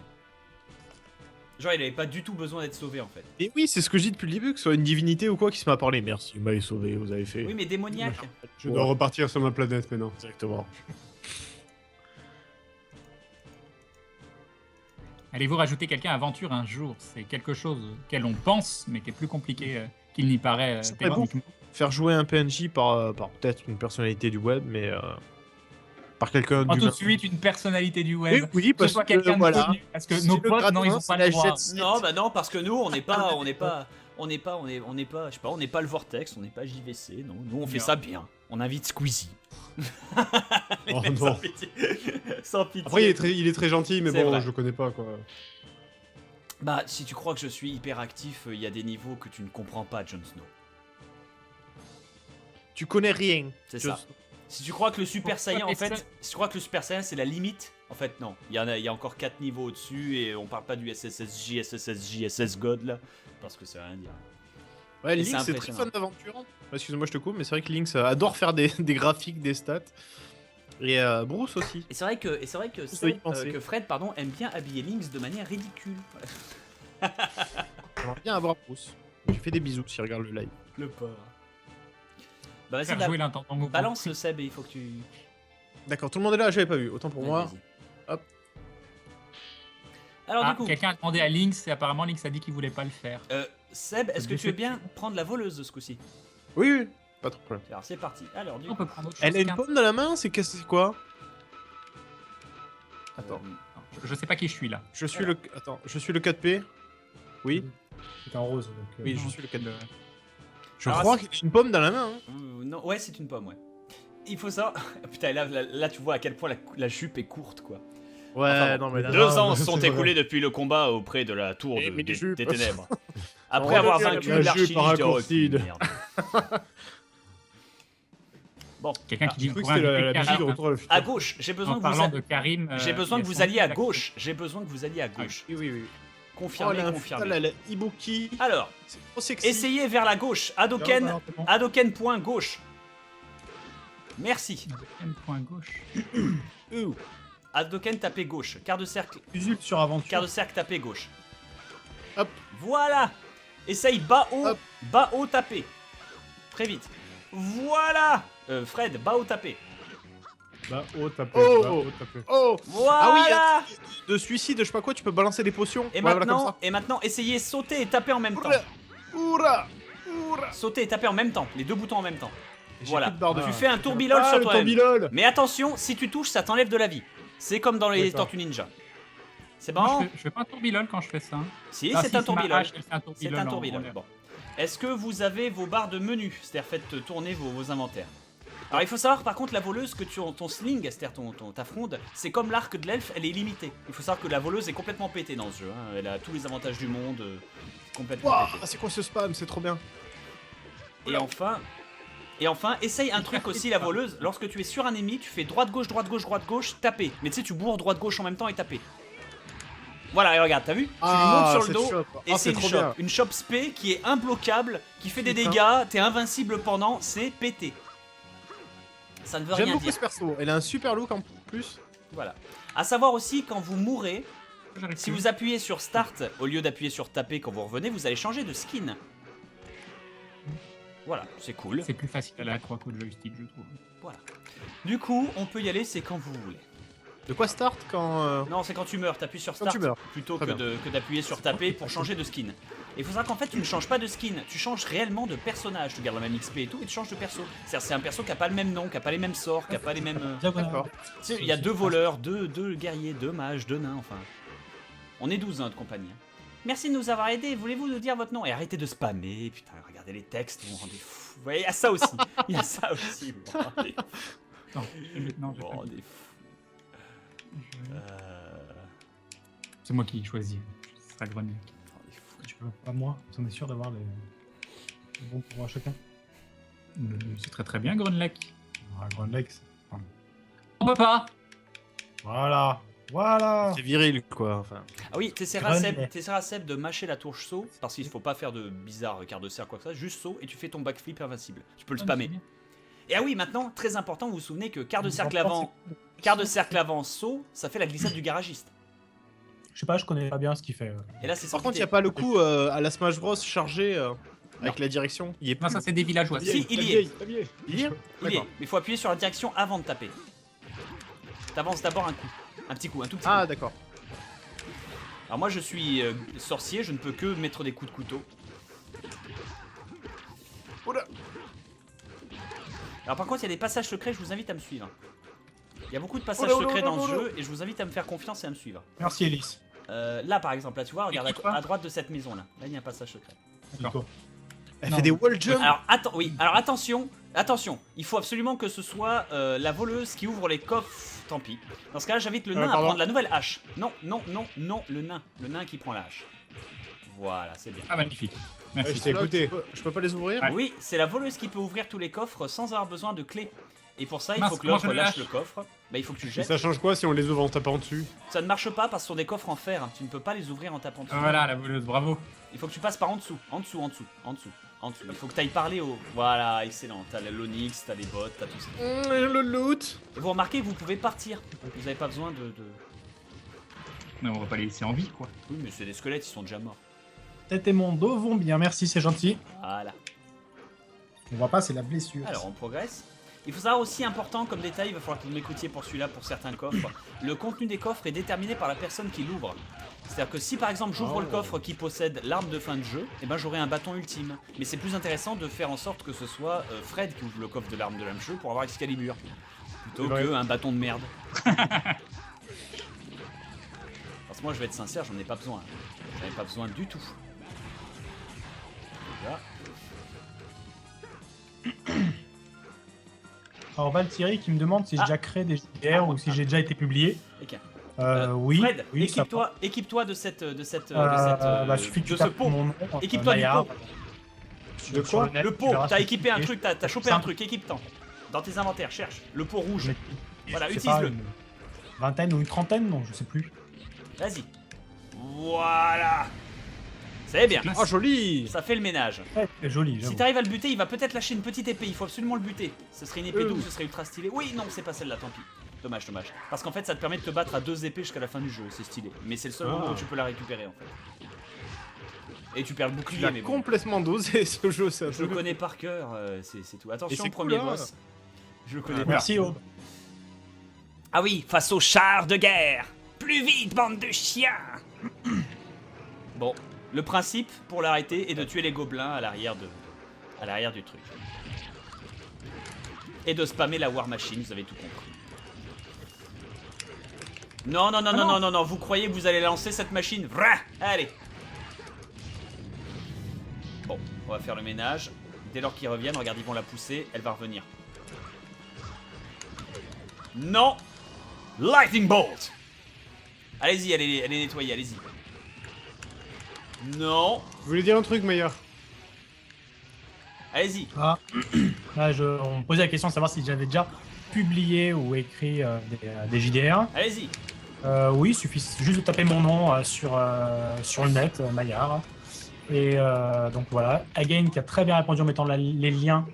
Genre, il avait pas du tout besoin d'être sauvé en fait. Et oui, c'est ce que je dis depuis le début, que ce soit une divinité ou quoi qui se m'a parlé. Merci, vous m'avez sauvé, vous avez fait. Oui, mais démoniaque. Je dois repartir sur ma planète maintenant. Exactement. Allez-vous rajouter quelqu'un à aventure un jour? C'est quelque chose auquel on pense, mais qui est plus compliqué qu'il n'y paraît C'est très bon. techniquement. Faire jouer un PNJ par peut-être une personnalité du web, mais par quelqu'un Pas du tout de suite une personnalité du web. Oui, Que ce parce soit que quelqu'un de voilà. connu. Parce que C'est nos le potes, non, ils ont gratin, pas c'est le la droit. jet set. Non, bah non, parce que nous, on n'est pas, je sais pas, on n'est pas le Vortex, on n'est pas JVC, non. Nous, on fait Non. ça bien. On invite Squeezie. Oh Sans non. pitié. Sans pitié. Après, il est très gentil, mais C'est bon, vrai. je le connais pas quoi. Bah, si tu crois que je suis hyper actif, il y a des niveaux que tu ne comprends pas, Jon Snow. Tu connais rien. C'est Jon ça. Snow. Si tu crois que le Super Pourquoi Saiyan, en les fait, seuls- si tu crois que le Super Saiyan c'est la limite, en fait non. Il y a encore 4 niveaux au-dessus et on parle pas du SSSJ, SSSJ, SS God là, parce que ça veut rien dire. Ouais, Et Lynx, c'est c'est très impressionnant. fan d'aventure. Excuse-moi, je te coupe, mais c'est vrai que Lynx adore faire des graphiques, des stats. Et Bruce aussi. Et c'est vrai que, faut y penser. que Fred aime bien habiller Lynx de manière ridicule. J'aimerais bien avoir Bruce. J'ai fait des bisous s'il regarde le live. Le pauvre. Bah vas-y, Faire jouer l'intendant mouvement. balance Seb et il faut que tu... D'accord, tout le monde est là, j'avais pas vu. Autant pour moi. Vas-y. Hop. Alors Ah, du coup, quelqu'un a demandé à Lynx et apparemment Lynx a dit qu'il voulait pas le faire. Seb, est-ce que tu veux bien prendre la voleuse de ce coup-ci? Oui, oui, pas trop de problème. Alors c'est parti. Alors du On coup... peut prendre autre chose Elle a une qu'un- pomme dans la main, c'est quoi? Attends, je sais pas qui je suis là. Je suis le. Attends, je suis le 4P. Oui, C'est en rose. Donc, oui, non, je suis le 4P. Je Alors, crois qu'il a une pomme dans la main. Hein. Non, ouais, c'est une pomme, ouais. Il faut ça. Putain, là, tu vois à quel point la jupe est courte, quoi. Ouais, Enfin, non, mais là. 2 Ah, ans se sont c'est écoulés depuis le combat auprès de la tour Eh, mais les jupes. des ténèbres. Après On avoir revient à vaincu la jupe l'archiliche par de raccourci. merde. Bon, Quelqu'un qui dit Je qu'on crois que pourrait c'était inviter la magie de Karim. retour à le futur. à gauche, j'ai besoin En que parlant vous... de Karim. J'ai besoin que vous alliez à gauche. J'ai besoin que vous alliez à gauche. Oui, oui, oui. Confirmé, oh, confirmé. la Ibuki. Alors, C'est trop sexy. essayez vers la gauche. Hadoken, alors, c'est bon. Hadoken point gauche. Merci. Point gauche. Hadoken tapez gauche. Quart de cercle, Usul sur aventure. quart de cercle tapez gauche. Hop. Voilà. Essaye bas Hop. haut tapez. Très vite. Voilà. Fred, bas haut tapez. Bah, oh, tapé. Oh. Bah, oh, tapé. Oh Voilà. Ah oui, il y a de suicide, je sais pas quoi, tu peux balancer des potions. Et Ouais, voilà, maintenant, comme essayez sauter et taper en même temps. ça. Oura Oura Sauter et taper en même temps. Les deux boutons en même temps. J'ai Voilà. plus de barre de Tu vie. fais un tourbilol Ah, sur le toi-même. tombilol. Mais attention, si tu touches, ça t'enlève de la vie. C'est comme dans les D'accord. Tortues Ninja. C'est Non, bon je fais pas un tourbillol quand je fais ça. Si, Ah, c'est si, un ma tourbilol. hache, elle fait un C'est tourbillol un en tourbillol. l'air. Bon. Est-ce que vous avez vos barres de menu? C'est-à-dire faites tourner vos inventaires. Alors il faut savoir par contre la voleuse que ton sling, c'est-à-dire ta fronde, c'est comme l'arc de l'elfe, elle est illimitée. Il faut savoir que la voleuse est complètement pétée dans ce jeu, hein. Elle a tous les avantages du monde, complètement Wouah, pétée. c'est quoi ce spam? C'est trop bien. Et enfin, essaye un truc aussi la voleuse, lorsque tu es sur un ennemi, tu fais droite-gauche, droite-gauche, droite-gauche, taper. Mais tu sais, tu bourres droite-gauche en même temps et taper. Voilà, et regarde, t'as vu? Tu lui montes sur le dos, et c'est trop bien. une chope spé qui est imbloquable, qui fait des Putain. dégâts, t'es invincible pendant, c'est pété. Ça ne veut J'aime rien beaucoup dire. ce perso. Elle a un super look en plus. Voilà. À savoir aussi, quand vous mourrez, J'arrive si plus. vous appuyez sur Start, au lieu d'appuyer sur Taper quand vous revenez, vous allez changer de skin. Voilà, c'est cool. C'est plus facile à la croix qu'au joystick, je trouve. Voilà. Du coup, on peut y aller, c'est quand vous voulez. De quoi start quand. Non, c'est quand tu meurs, t'appuies sur Quand Start tu meurs. plutôt Très que d'appuyer sur Taper pour changer de skin. Et il faut savoir qu'en fait, tu ne changes pas de skin, tu changes réellement de personnage. Tu gardes la même XP et tout, et tu changes de perso. C'est-à-dire, c'est un perso qui a pas le même nom, qui a pas les mêmes sorts, qui a pas les mêmes. D'accord. Tu sais, il y a 2 voleurs, 2 guerriers, 2 mages, 2 nains, enfin. On est 12 dans notre compagnie. Hein. Merci de nous avoir aidés, voulez-vous nous dire votre nom? Et arrêtez de spammer, putain, regardez les textes, vous me rendez fou. Vous voyez, il y a ça aussi, il y a ça aussi, vous me rendez fou. Non, Vous me rendez fou. c'est moi qui choisis. Ce sera Grenier. Vous me rendez fou. Tu peux pas moi, on est sûr d'avoir les bons pour chacun. C'est très très bien, Grunlech. Ah, Grand Lex. On peut pas. Voilà. Voilà. C'est viril quoi. Enfin. Ah oui, t'essaieras Grenet. Seb de mâcher la touche saut, parce qu'il faut pas faire de bizarre quart de cercle quoi que ça, juste saut et tu fais ton backflip invincible. Tu peux le spammer. Et ah oui, maintenant, très important, vous vous souvenez que quart de cercle avant, saut, ça fait la glissade du garagiste. Je sais pas, je connais pas bien ce qu'il fait. Et là, c'est Par sans contre, il quitter. a pas le coup à la Smash Bros chargé avec la direction. Il est Non, plus. ça c'est des villageois. Si, il y est. Il y est. Il y est, D'accord. mais il faut appuyer sur la direction avant de taper. T'avances d'abord un coup. Un petit coup, un tout petit coup. Ah d'accord. Alors moi je suis sorcier, je ne peux que mettre des coups de couteau. Oula. Alors par contre il y a des passages secrets, je vous invite à me suivre. Il y a beaucoup de passages Oula, oula, secrets dans oula, ce oula. jeu et je vous invite à me faire confiance et à me suivre. Merci Elise. Là par exemple, là tu vois, regarde Et qui, toi à droite de cette maison là. Là il y a un passage secret. Nico. Elle Non. fait des wall jumps. Alors attention, il faut absolument que ce soit la voleuse qui ouvre les coffres, tant pis. Dans ce cas-là, j'invite le nain à pardon. prendre la nouvelle hache. Non, le nain qui prend la hache. Voilà, c'est bien. Ah, magnifique. Merci. Ouais, je t'ai écouté. Je peux pas les ouvrir. Ouais. Oui, c'est la voleuse qui peut ouvrir tous les coffres sans avoir besoin de clé. Et pour ça, il Mince, faut que comment l'autre je le lâche lâche le coffre. Bah, il faut que tu le Et jettes. ça change quoi si on les ouvre en tapant dessus? Ça ne marche pas parce que ce sont des coffres en fer. Tu ne peux pas les ouvrir en tapant dessus. Voilà, la voleuse, bravo. Il faut que tu passes par en dessous. Il faut que tu ailles parler au. Voilà, excellent. T'as l'Onyx, t'as les bottes, t'as tout ça. Le loot. Et vous remarquez que vous pouvez partir. Vous n'avez pas besoin de. Mais on va pas les laisser en vie, quoi. Oui, mais c'est des squelettes, ils sont déjà morts. Tête et mon dos vont bien, merci, c'est gentil. Voilà. On voit pas, c'est la blessure. Alors, on progresse. Il faut savoir aussi important comme détail, il va falloir que vous m'écoutiez pour celui-là, pour certains coffres. Le contenu des coffres est déterminé par la personne qui l'ouvre. C'est-à-dire que si par exemple j'ouvre le coffre qui possède l'arme de fin de jeu, eh ben j'aurai un bâton ultime. Mais c'est plus intéressant de faire en sorte que ce soit Fred qui ouvre le coffre de l'arme de jeu pour avoir Excalibur. Plutôt C'est vrai. qu'un bâton de merde. Parce que moi je vais être sincère, j'en ai pas besoin. J'en ai pas besoin du tout. Voilà. Alors Valkyrie qui me demande si j'ai déjà créé des JDR ou si j'ai déjà été publié. Ok. Oui. Fred, oui, ça va. équipe-toi de cette Bah, suffit que tu de ce tapes pot. mon nom. Équipe-toi du Maillard. pot. De quoi? Le pot, t'as équipé un truc, t'as chopé un truc, équipe-t'en. Dans tes inventaires, cherche. Le pot rouge. Voilà, Je sais pas, utilise-le. une vingtaine ou une trentaine, non, je sais plus. Vas-y. Voilà. C'est bien. Oh joli. Ça fait le ménage. Ouais, c'est joli, Si j'avoue. t'arrives à le buter, il va peut-être lâcher une petite épée. Il faut absolument le buter. Ce serait une épée douce, ce serait ultra stylé. Oui, non, c'est pas celle-là, tant pis. Dommage. Parce qu'en fait, ça te permet de te battre à 2 épées jusqu'à la fin du jeu. C'est stylé. Mais c'est le seul moment où tu peux la récupérer en fait. Et tu perds le Tu bouclier, l'as mais bon. complètement dosé ce jeu, c'est un Je le truc. connais par cœur, c'est tout. Attention, c'est premier cool, hein. boss. Je le connais par Merci, Aube. Ah oui, face aux chars de guerre. Plus vite, bande de chiens. Bon, le principe pour l'arrêter est de tuer les gobelins à l'arrière du truc. Et de spammer la War Machine, vous avez tout compris. Non, vous croyez que vous allez lancer cette machine? Vrah, allez. Bon, on va faire le ménage. Dès lors qu'ils reviennent, regarde, ils vont la pousser, elle va revenir. Non. Lightning Bolt. Allez-y, allez nettoyer, allez-y. Non. Vous voulez dire un truc, meilleur? Allez-y. Ah. Là, on me posait la question de savoir si j'avais déjà publié ou écrit des JDR. Allez-y. Oui, il suffit juste de taper mon nom sur le net, Maillard. Et donc voilà, Again qui a très bien répondu en mettant les liens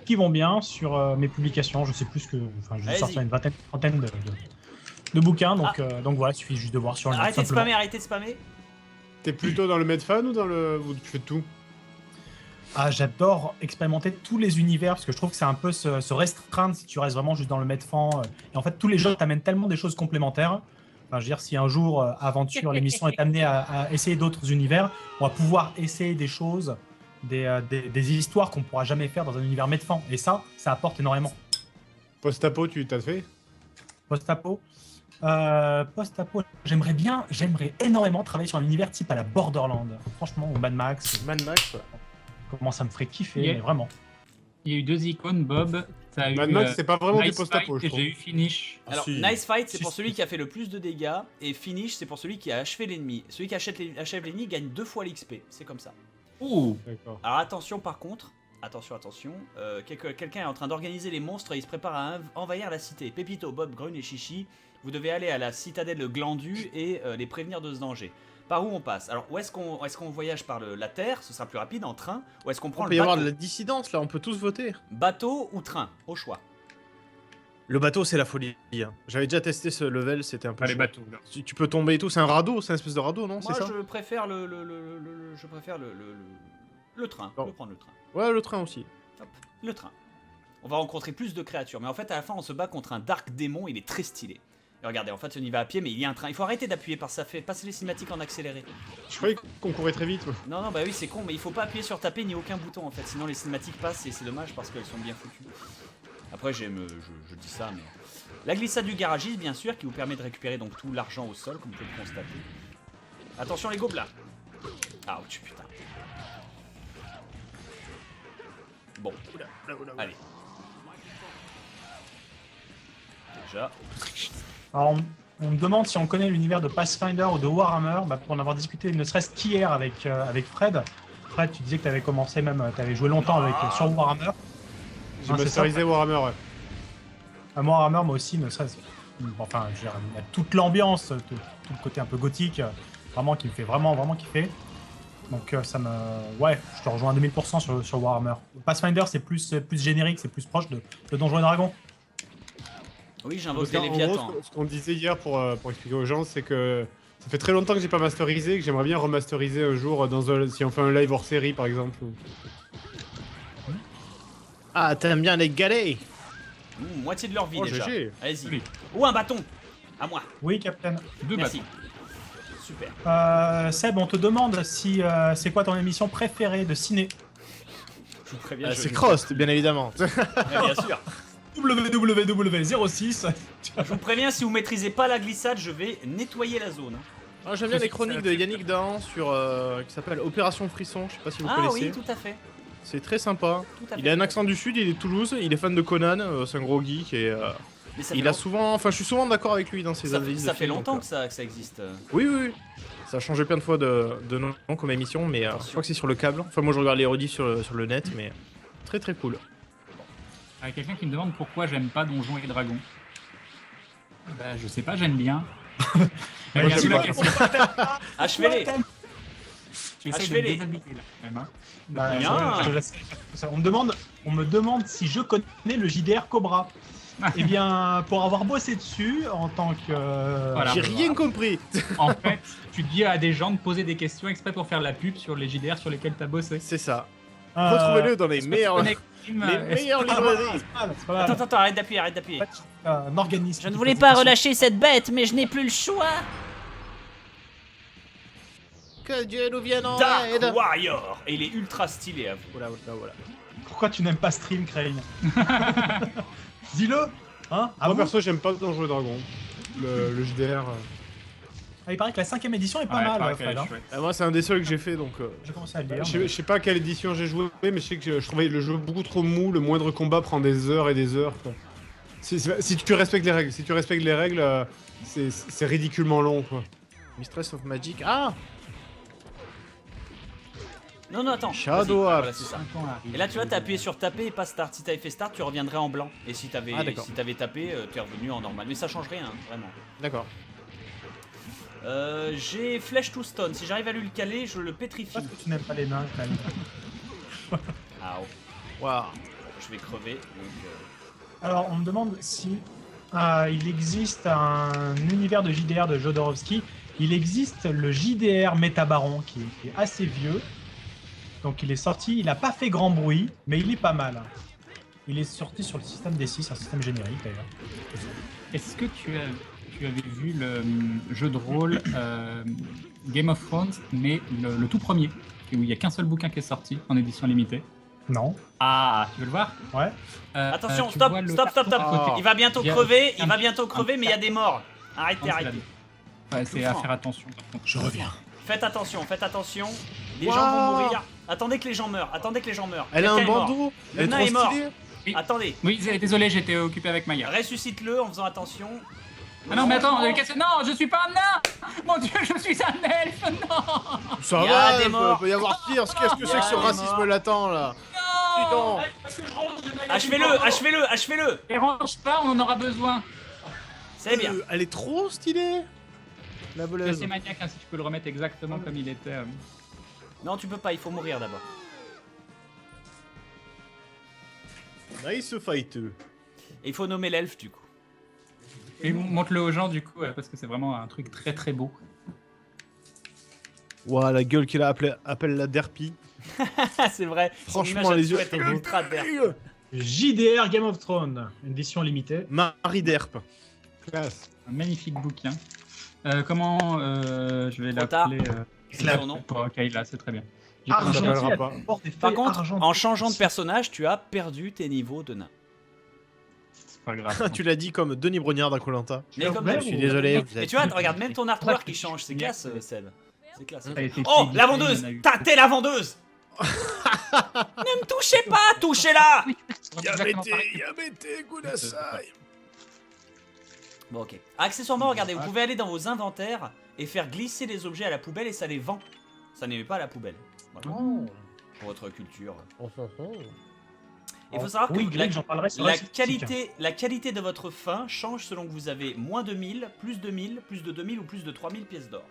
qui vont bien sur mes publications. Je sais plus que. Enfin, je vais sortir une trentaine de bouquins, donc voilà, il suffit juste de voir sur le net. Arrêtez de spammer. T'es plutôt dans le Medfan ou dans le. Ou tu fais tout? Ah, j'adore expérimenter tous les univers parce que je trouve que c'est un peu se restreindre si tu restes vraiment juste dans le Medfan. Et en fait, tous les jeux t'amènent tellement des choses complémentaires. Enfin, je veux dire, si un jour, Aventure, l'émission est amenée à essayer d'autres univers, on va pouvoir essayer des choses, des histoires qu'on pourra jamais faire dans un univers Medfan. Et ça apporte énormément. Post-apo, tu t'as fait? Post-apo j'aimerais énormément travailler sur un univers type à la Borderland. Franchement, ou Mad Max. Mad Max, ouais. Comment ça me ferait kiffer, Yeah. mais vraiment. Il y a eu 2 icônes, Bob. T'as eu, Mad Max, c'est pas vraiment Nice du post-apo, Fight je et trouve. j'ai eu Finish. Alors, si. Nice Fight, c'est Si, pour si. celui qui a fait le plus de dégâts, et Finish, c'est pour celui qui a achevé l'ennemi. Celui qui achève l'ennemi gagne 2 fois l'XP, c'est comme ça. Ouh. D'accord. Alors attention par contre, attention, quelqu'un est en train d'organiser les monstres et il se prépare à envahir la cité. Pépito, Bob, Grun et Chichi, vous devez aller à la citadelle Glandu et les prévenir de ce danger. Par où on passe? Alors où est-ce qu'on voyage par la terre? Ce sera plus rapide en train. Ou est-ce qu'on prend On le peut y avoir bateau? de la dissidence là, on peut tous voter. Bateau ou train? Au choix. Le bateau, c'est la folie. Hein. J'avais déjà testé ce level, c'était un peu. Les chaud. bateaux, là. Tu peux tomber et tout, c'est un radeau, c'est une espèce de radeau, non? Moi C'est ça? je préfère le train. Bon. Je vais prendre le train. Ouais, le train aussi. Hop, le train. On va rencontrer plus de créatures, mais en fait à la fin on se bat contre un Dark Démon, il est très stylé. Et regardez, en fait on y va à pied, mais il y a un train. Il faut arrêter d'appuyer par ça, fait passer les cinématiques en accéléré. Je croyais qu'on courait très vite. Moi. Non, bah oui, c'est con, mais il faut pas appuyer sur taper ni aucun bouton en fait, sinon les cinématiques passent et c'est dommage parce qu'elles sont bien foutues. Après, je dis ça, mais. La glissade du garagiste, bien sûr, qui vous permet de récupérer donc tout l'argent au sol, comme vous pouvez le constater. Attention les gobelins. Ouch, putain. Bon, allez. Déjà. Alors, on me demande si on connaît l'univers de Pathfinder ou de Warhammer, pour en avoir discuté ne serait-ce qu'hier avec Fred. Fred, tu disais que tu avais commencé même, tu avais joué longtemps sur Warhammer. J'ai Non, c'est masterisé ça. Warhammer, ouais. Warhammer, moi aussi, ne serait-ce. Enfin, je veux dire, il y a toute l'ambiance, tout le côté un peu gothique, vraiment qui me fait vraiment kiffer. Donc ça me. Ouais, je te rejoins à 2000% sur Warhammer. Pathfinder, c'est plus générique, c'est plus proche de Donjons et Dragons. Oui, j'invoque Parce les qu'en gros, Léviathans. ce qu'on disait hier pour expliquer aux gens, c'est que ça fait très longtemps que j'ai pas masterisé, que j'aimerais bien remasteriser un jour si on fait un live hors série par exemple. Ah, t'aimes bien les galets? Moitié de leur vie Oh, déjà. GG. Allez-y. Oui. Ou un bâton. À moi. Oui, Captain. 2 Merci. bateaux. Super. Seb, on te demande si c'est quoi ton émission préférée de ciné. Je vous préviens. C'est Crost, bien évidemment. Ouais, bien sûr. WWW06. Je vous préviens, si vous maîtrisez pas la glissade, je vais nettoyer la zone. Ah, j'aime bien les chroniques de Yannick Dahan sur qui s'appelle Opération Frisson, je sais pas si vous Ah connaissez. oui, tout à fait. C'est très sympa. Tout à fait. Il a un accent du sud, il est de Toulouse, il est fan de Conan, c'est un gros geek et Mais ça il fait a souvent, enfin je suis souvent d'accord avec lui dans ses analyses. ça de fait films, longtemps donc, que ça existe. Oui, oui, oui. Ça a changé plein de fois de nom comme émission, mais je crois que c'est sur le câble. Enfin moi je regarde les rediffs sur le net, mais très très cool. Il y a quelqu'un qui me demande pourquoi j'aime pas Donjons et Dragons. Bah, je sais pas, j'aime bien. Moi, Regarde j'aime la pas. question. Achevez-les. J'essaie de Achevez-les. me déshabiller là, quand même. Hein. Bah, Bien. je te laisse faire ça. On me demande si je connais le JDR Cobra. Eh bien, pour avoir bossé dessus en tant que. Voilà. J'ai rien compris. En fait, tu dis à des gens de poser des questions exprès pour faire la pub sur les JDR sur lesquels tu as bossé. C'est ça. Euh, Retrouvez-le dans les Est-ce que tu meilleurs connais Kim, les est-ce- meilleures librairies. c'est pas mal. Attends, arrête d'appuyer. Un organisme. Je ne qui voulais pose pas des questions. relâcher cette bête, mais je n'ai plus le choix. Que Dieu nous vienne en Dark aide. Warrior. Et il est ultra stylé à vous. Voilà. Pourquoi tu n'aimes pas Stream, Crane? Dis-le. Hein? Ah Moi bon perso, j'aime pas Donjons et Dragons. Le JDR. Ah, il paraît que la 5ème édition est pas Ouais, mal, pareil qu'elle Fred. est hein. chouette. Moi c'est un des seuls que j'ai fait donc. J'ai commencé à le dire. Je sais pas quelle édition j'ai joué, mais je sais que je trouvais le jeu beaucoup trop mou, le moindre combat prend des heures et des heures. Quoi. Si tu respectes les règles, c'est ridiculement long, quoi. Mistress of Magic. Ah, Non, attends. Shadow Vas-y. Heart. Voilà, c'est ça. 5 ans arrive. Et là, tu vois, t'as appuyé sur taper et pas start. Si t'avais fait start, tu reviendrais en blanc. Et si t'avais d'accord. tapé, t'es revenu en normal. Mais ça change rien, vraiment. d'accord. J'ai Flèche to Stone. Si j'arrive à lui le caler, je le pétrifie. Parce que tu n'aimes pas les nains, quand même. Ah, oh. Waouh. Je vais crever. Donc, Alors, on me demande si il existe un univers de JDR de Jodorowsky. Il existe le JDR Métabaron qui est assez vieux. Donc il est sorti, il n'a pas fait grand bruit, mais il est pas mal. Il est sorti sur le système D6, un système générique d'ailleurs. Est-ce que tu avais vu le jeu de rôle Game of Thrones, mais le tout premier, où il n'y a qu'un seul bouquin qui est sorti en édition limitée? Non. Ah, tu veux le voir? Ouais. Attention, tu stop, vois le stop. carton à côté. Il va bientôt Il y a crever, un- il va bientôt crever, mais il y a des morts. Arrêtez, Non, c'est arrêtez. Ouais, c'est à faire attention. par contre. Je reviens. Faites attention. Les Wow. gens vont mourir. Attendez que les gens meurent. Elle a un Quelqu'un est mort. bandeau. Le Elle nain est est trop mort. stylée. Oui. Attendez. Oui, désolé, j'étais occupé avec Maya. Ressuscite-le en faisant attention. Ah non, mais attends, non, je suis pas un nain! Mon dieu, je suis un elfe! Non! Ça Il y a des va, morts. peut y avoir pire. Qu'est-ce que Il y c'est a que ce des racisme morts. latent là? Non! Achevez-le. Et range pas, on en aura besoin. C'est bien. Elle est trop stylée. La C'est voleuse. assez maniaque, hein, si tu peux le remettre exactement comme il était. Non, tu peux pas, il faut mourir d'abord. Nice fight. Et il faut nommer l'elfe du coup. Et montre-le aux gens, du coup, parce que c'est vraiment un truc très très beau. Ouah, la gueule qu'il a appelle la derpie. C'est vrai. Son Franchement, image les yeux. était ultra derp. JDR Game of Thrones, édition limitée. Marie derp. Classe. Un magnifique bouquin. Comment je vais Trop tard. l'appeler C'est son nom. Ok, là, c'est très bien. ça s'appellera pas. Par contre, en changeant de personnage, tu as perdu tes niveaux de nain. C'est pas grave. Tu l'as dit comme Denis Brognard dans Koh-Lanta. Mais comme Ouais, Je suis désolé. Et tu vois, regarde, même ton artwork qui change, c'est Ouais. classe, Seb. C'est classe. Ça a été Oh, fait la éditer, vendeuse! il y en a eu. T'es la vendeuse! Ne me touchez pas, touchez-la! Exactement pareil. Yamete, Kudasai. Bon, ok. Accessoirement, regardez, vous pouvez aller dans vos inventaires et faire glisser les objets à la poubelle et ça les vend. Ça n'est pas à la poubelle. Voilà. Pour votre culture. Il faut savoir que Oui, Greg, j'en parlerai sur la la critique. qualité de votre fin change selon que vous avez moins de 1000, plus de 1000, plus de 2000 ou plus de 3000 pièces d'or.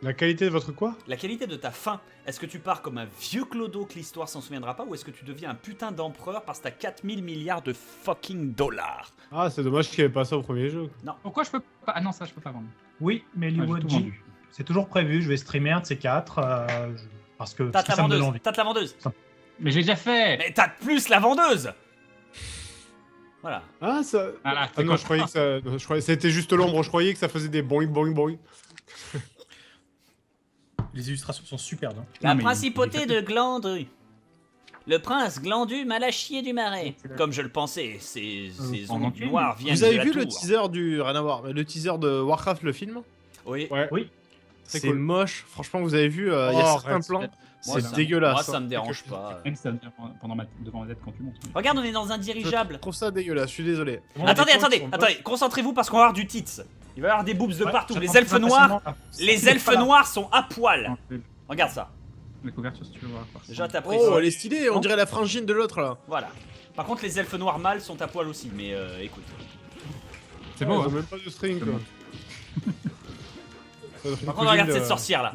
La qualité de votre quoi? La qualité de ta fin, est-ce que tu pars comme un vieux clodo que l'histoire s'en souviendra pas ou est-ce que tu deviens un putain d'empereur parce que t'as 4000 milliards de fucking dollars? Ah, c'est dommage qu'il n'y avait pas ça au premier jeu. Pourquoi je peux pas? Ah non, ça je peux pas vendre. Oui, mais Ah, j'ai tout Liwadji, vendu. c'est toujours prévu. Je vais streamer un de ces quatre. Parce que Tâte la ça me donne vendeuse, envie. tâte la vendeuse. Mais j'ai déjà fait. Mais tâte plus la vendeuse. Voilà. Ah, ça. Voilà, Ah c'est non, quoi je croyais que ça. non, je croyais... C'était juste l'ombre, je croyais que ça faisait des boing boing boing. Les illustrations sont superbes. hein. La Non, mais principauté de Glandru. Le prince Glandu Malachier du Marais. Comme je le pensais, ces en ondes entier, noires viennent Vous de avez la vu le tour. teaser du. Rien à voir. Le teaser de Warcraft, le film? Oui. Ouais. Oui. C'est cool. moche. Franchement, vous avez vu, il y a Oh, certains arrête. plans. Moi, C'est ça- dégueulasse. Moi, ça hein. me dérange pas. Même ça devant ma tête quand tu montes. Regarde, on est dans un Je dirigeable. trouve ça dégueulasse, je suis désolé. Attendez, Les points sont attendez, concentrez-vous parce qu'on va avoir du tits. Il va y avoir des boobs de Ouais, partout. ça Les prend elfes très noirs, facilement. les C'est elfes pas là. noirs sont à poil. Regarde ça. La couverture, si tu veux voir. Déjà, t'as pris Oh, ça. elle est stylée, on dirait la frangine de l'autre là. Voilà. Par contre, les elfes noirs mâles sont à poil aussi. Mais écoute. C'est Ils beau, ont hein. même pas de string C'est quoi. bon. Ça doit faire Par une contre, regarde cousine, cette sorcière là.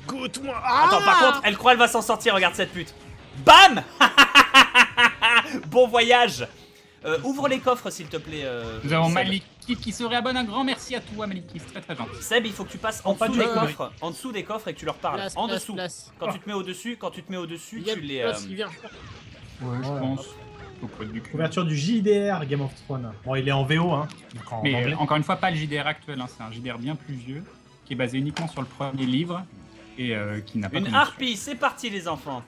Goûte-moi. Attends, par contre, elle croit elle va s'en sortir. Regarde cette pute. Bam. Bon voyage. Ouvre les coffres, s'il te plaît. Nous avons Seb. Malikif qui se réabonne. Un grand merci à toi, Malikif. Très très gentil. Seb, il faut que tu passes en pas dessous de des conneries. coffres, en dessous des coffres et que tu leur parles. Place, En place, dessous. place. Quand tu te mets au-dessus, tu les. Il vient. Ouais, je Ouais. pense. Au poil du cul. Couverture du JDR Game of Thrones. Bon, il est en VO, hein. Donc en Mais anglais. encore une fois, pas le JDR actuel. Hein. C'est un JDR bien plus vieux qui est basé uniquement sur le premier livre et qui n'a pas. Une connu- harpie, c'est parti les enfants.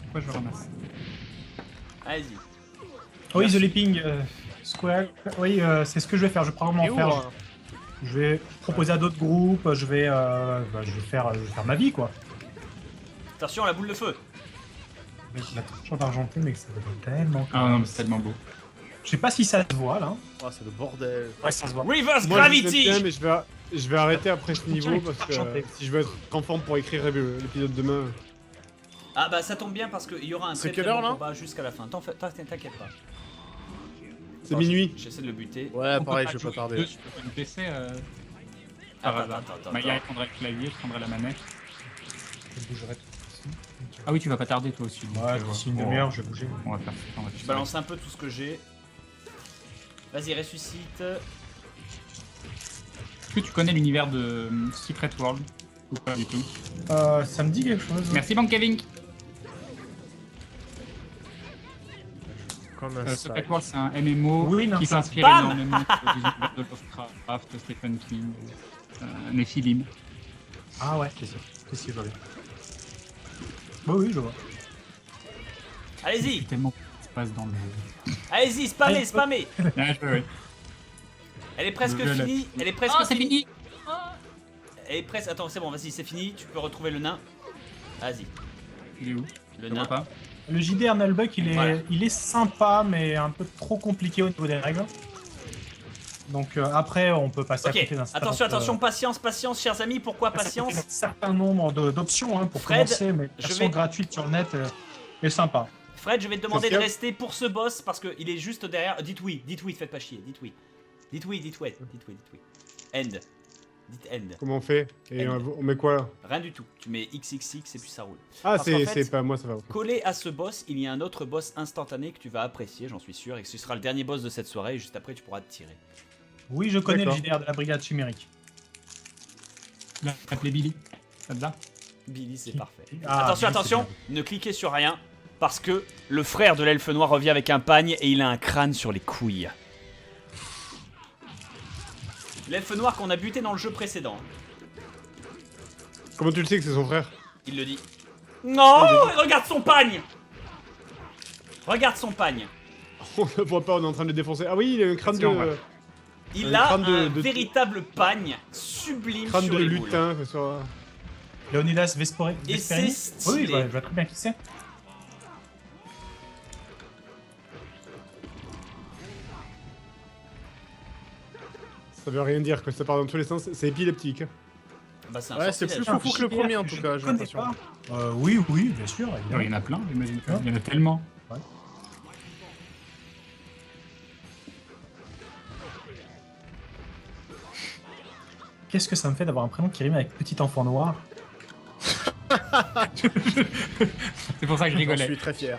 Pourquoi je ramasse? Allez-y. Oui, The Leaping Square. Oui, c'est ce que je vais faire. Je vais probablement Et où, faire. hein Je vais proposer à d'autres groupes. Je vais faire ma vie, quoi. Attention, la boule de feu. La touche en argenté, mais ça va tellement. Ah non, mais c'est tellement beau. Je sais pas si ça se voit là. Oh, c'est le bordel. Ouais, ça se voit. Reverse Moi, je l'aime Gravity. bien, mais je vais arrêter après ce niveau Tiens, parce que chanter. si je veux être en forme pour écrire l'épisode demain. Ah bah ça tombe bien parce qu'il y aura un C'est très quelle très heure, bon là combat jusqu'à la fin. T'inquiète pas. C'est Attends, minuit. J'essaie de le buter. Ouais, On pareil, peut je vais pas jouer tarder. deux sur une PC. Par hasard. Attends. Maya elle prendra le clavier, je prendrai la manette. Je bougerai tout de suite. Ah oui, tu vas pas tarder toi aussi. donc, Ouais, d'ici une demi-heure, je vais bouger. On va faire ça. On va Je balance un peu tout ce que j'ai. Vas-y, ressuscite. Est-ce que tu connais l'univers de Secret World ou pas du tout? Ça me dit quelque chose. Merci Bankavink. Comme un Secret sac. World c'est un MMO Oui, non, qui ça- s'inspire Bam énormément du univers de Lovecraft, Stephen King, Nephilim. Ah ouais, c'est sûr. C'est sûr, je vois. Oui, je vois. Allez-y, Tellement ce qui se passe dans le jeu. allez-y, spammez. Bien joué, ouais. Elle est presque Le jeu, là. finie. Elle est presque Oh, c'est fini. Elle est presque. Attends, c'est bon, vas-y, c'est fini. Tu peux retrouver le nain. Vas-y, Il est où? le Je vois nain. pas. Le JD Arnalbuck, Voilà. il est sympa, mais un peu trop compliqué au niveau des règles. Donc après, on peut passer Ok, à côté d'un certain attention, patience, chers amis. Pourquoi patience? Un certain nombre d'options hein, pour Fred, commencer, mais je version vais- gratuite sur le net est sympa. Fred, je vais te demander de Parce que- rester pour ce boss parce qu'il est juste derrière. Dites oui, faites pas chier, dites oui. Dites oui. End. Dites end. Comment on fait? Et on met quoi là? Rien du tout. Tu mets XXX et puis ça roule. Ah, Parce qu'en fait- c'est pas moi, ça va. Collé à ce boss, il y a un autre boss instantané que tu vas apprécier, j'en suis sûr, et que ce sera le dernier boss de cette soirée, et juste après tu pourras te tirer. Oui, je connais le D'accord. JDR de la brigade chimérique. Là, appelez Billy. Ça te va? Billy, c'est parfait. Ah, Attention, Billy, c'est ne cliquez sur rien, parce que le frère de l'elfe noir revient avec un pagne et il a un crâne sur les couilles. L'elfe noir qu'on a buté dans le jeu précédent, Comment tu le sais que c'est son frère? il le dit. Non, regarde son pagne. Regarde son pagne. On ne voit pas, on est en train de le défoncer. Ah oui, il a un crâne Attention, de. ouais. Il Un a crâne un de- véritable pagne sublime Crâne sur de les boules. lutin. Sur... Leonidas Vesperini. Et c'est stylé. Oui, je vois très bien qui c'est. Ça veut rien dire, que ça part dans tous les sens. C'est épileptique. Bah, c'est un Ouais, c'est sortilège. plus fou que le premier en tout Je cas, j'ai connais l'impression. pas. Oui, bien sûr. évidemment. Il y en a plein, j'imagine. Il y en a tellement. Qu'est-ce que ça me fait d'avoir un prénom qui rime avec petit enfant noir? C'est pour ça que je J'en rigolais. suis très fier.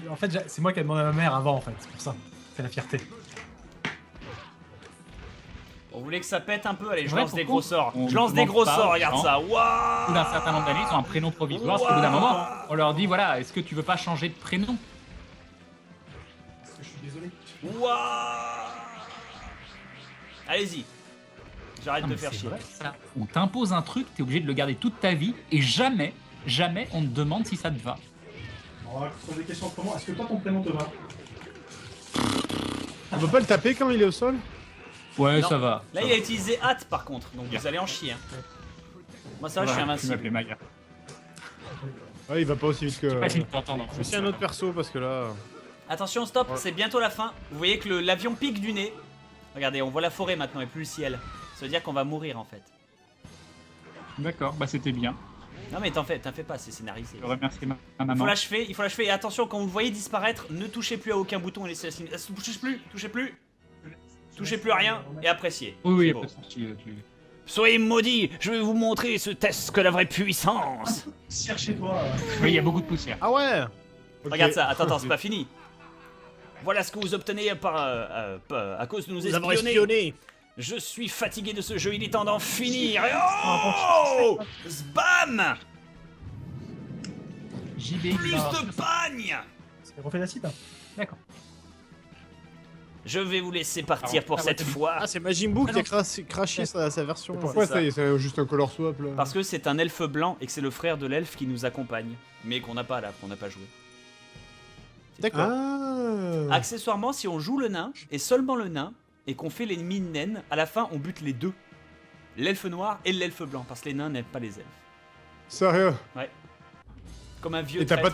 En fait, c'est moi qui ai demandé à ma mère avant, en fait. C'est pour ça. C'est la fierté. On voulait que ça pète un peu, allez, je Ouais, lance des pourquoi gros sorts. on Je lance des demande gros pas sorts, aux regarde gens. ça. Au bout Waouh. d'un certain nombre d'années, ils ont un prénom provisoire, parce qu'au bout d'un moment, on leur dit voilà, est-ce que tu veux pas changer de prénom? Je suis désolé. Waouh. Allez-y. J'arrête Ah, de mais faire c'est chier. vrai, ça. On t'impose un truc, t'es obligé de le garder toute ta vie, et jamais, on te demande si ça te va. Sur des questions autrement, est-ce que toi, ton prénom te va? On peut pas le taper quand il est au sol? Ouais, Non. ça va. Là, il a utilisé hâte par contre, donc vous allez en chier. Hein. Moi, ça va, je suis Tu invincible. m'appelais Maya. Ouais, il va pas aussi vite que. Pas si tu t'entends, non. Je suis un autre perso parce que là. Attention, stop, Ouais. c'est bientôt la fin. Vous voyez que l'avion pique du nez. Regardez, on voit la forêt maintenant et plus le ciel. Ça veut dire qu'on va mourir en fait. D'accord, bah c'était bien. Non mais t'en fais pas, c'est scénarisé. Je remercie ma Il faut maman. l'achever, Et attention, quand vous le voyez disparaître, ne touchez plus à aucun bouton et laissez la signe. Touchez plus à rien et appréciez. Oui, oui, C'est y a beau. pas de souci, Soyez maudits, je vais vous montrer ce test que la vraie puissance. Cherchez-toi. Oui, il y a beaucoup de poussière. Ah ouais. Ok. Regarde ça, attends, c'est pas fini. Voilà ce que vous obtenez à cause de nous Nous avons espionner. espionné. Je suis fatigué de ce jeu, il est temps d'en finir. Et oh Sbam JB. Plus de pagne. C'est refait d'acide. D'accord. Je vais vous laisser partir Ah, pour ah, cette ouais, fois. Ah, c'est Majin Buu qui a craché sa version. Pourquoi c'est ça y est, c'est juste un color swap là? Parce que c'est un elfe blanc et que c'est le frère de l'elfe qui nous accompagne. Mais qu'on n'a pas là, qu'on n'a pas joué. D'accord. Ah. Accessoirement, si on joue le nain, et seulement le nain, et qu'on fait l'ennemi naine, à la fin on bute les deux. L'elfe noir et l'elfe blanc, parce que les nains n'aiment pas les elfes. Sérieux? Comme un vieux Et t'as traître.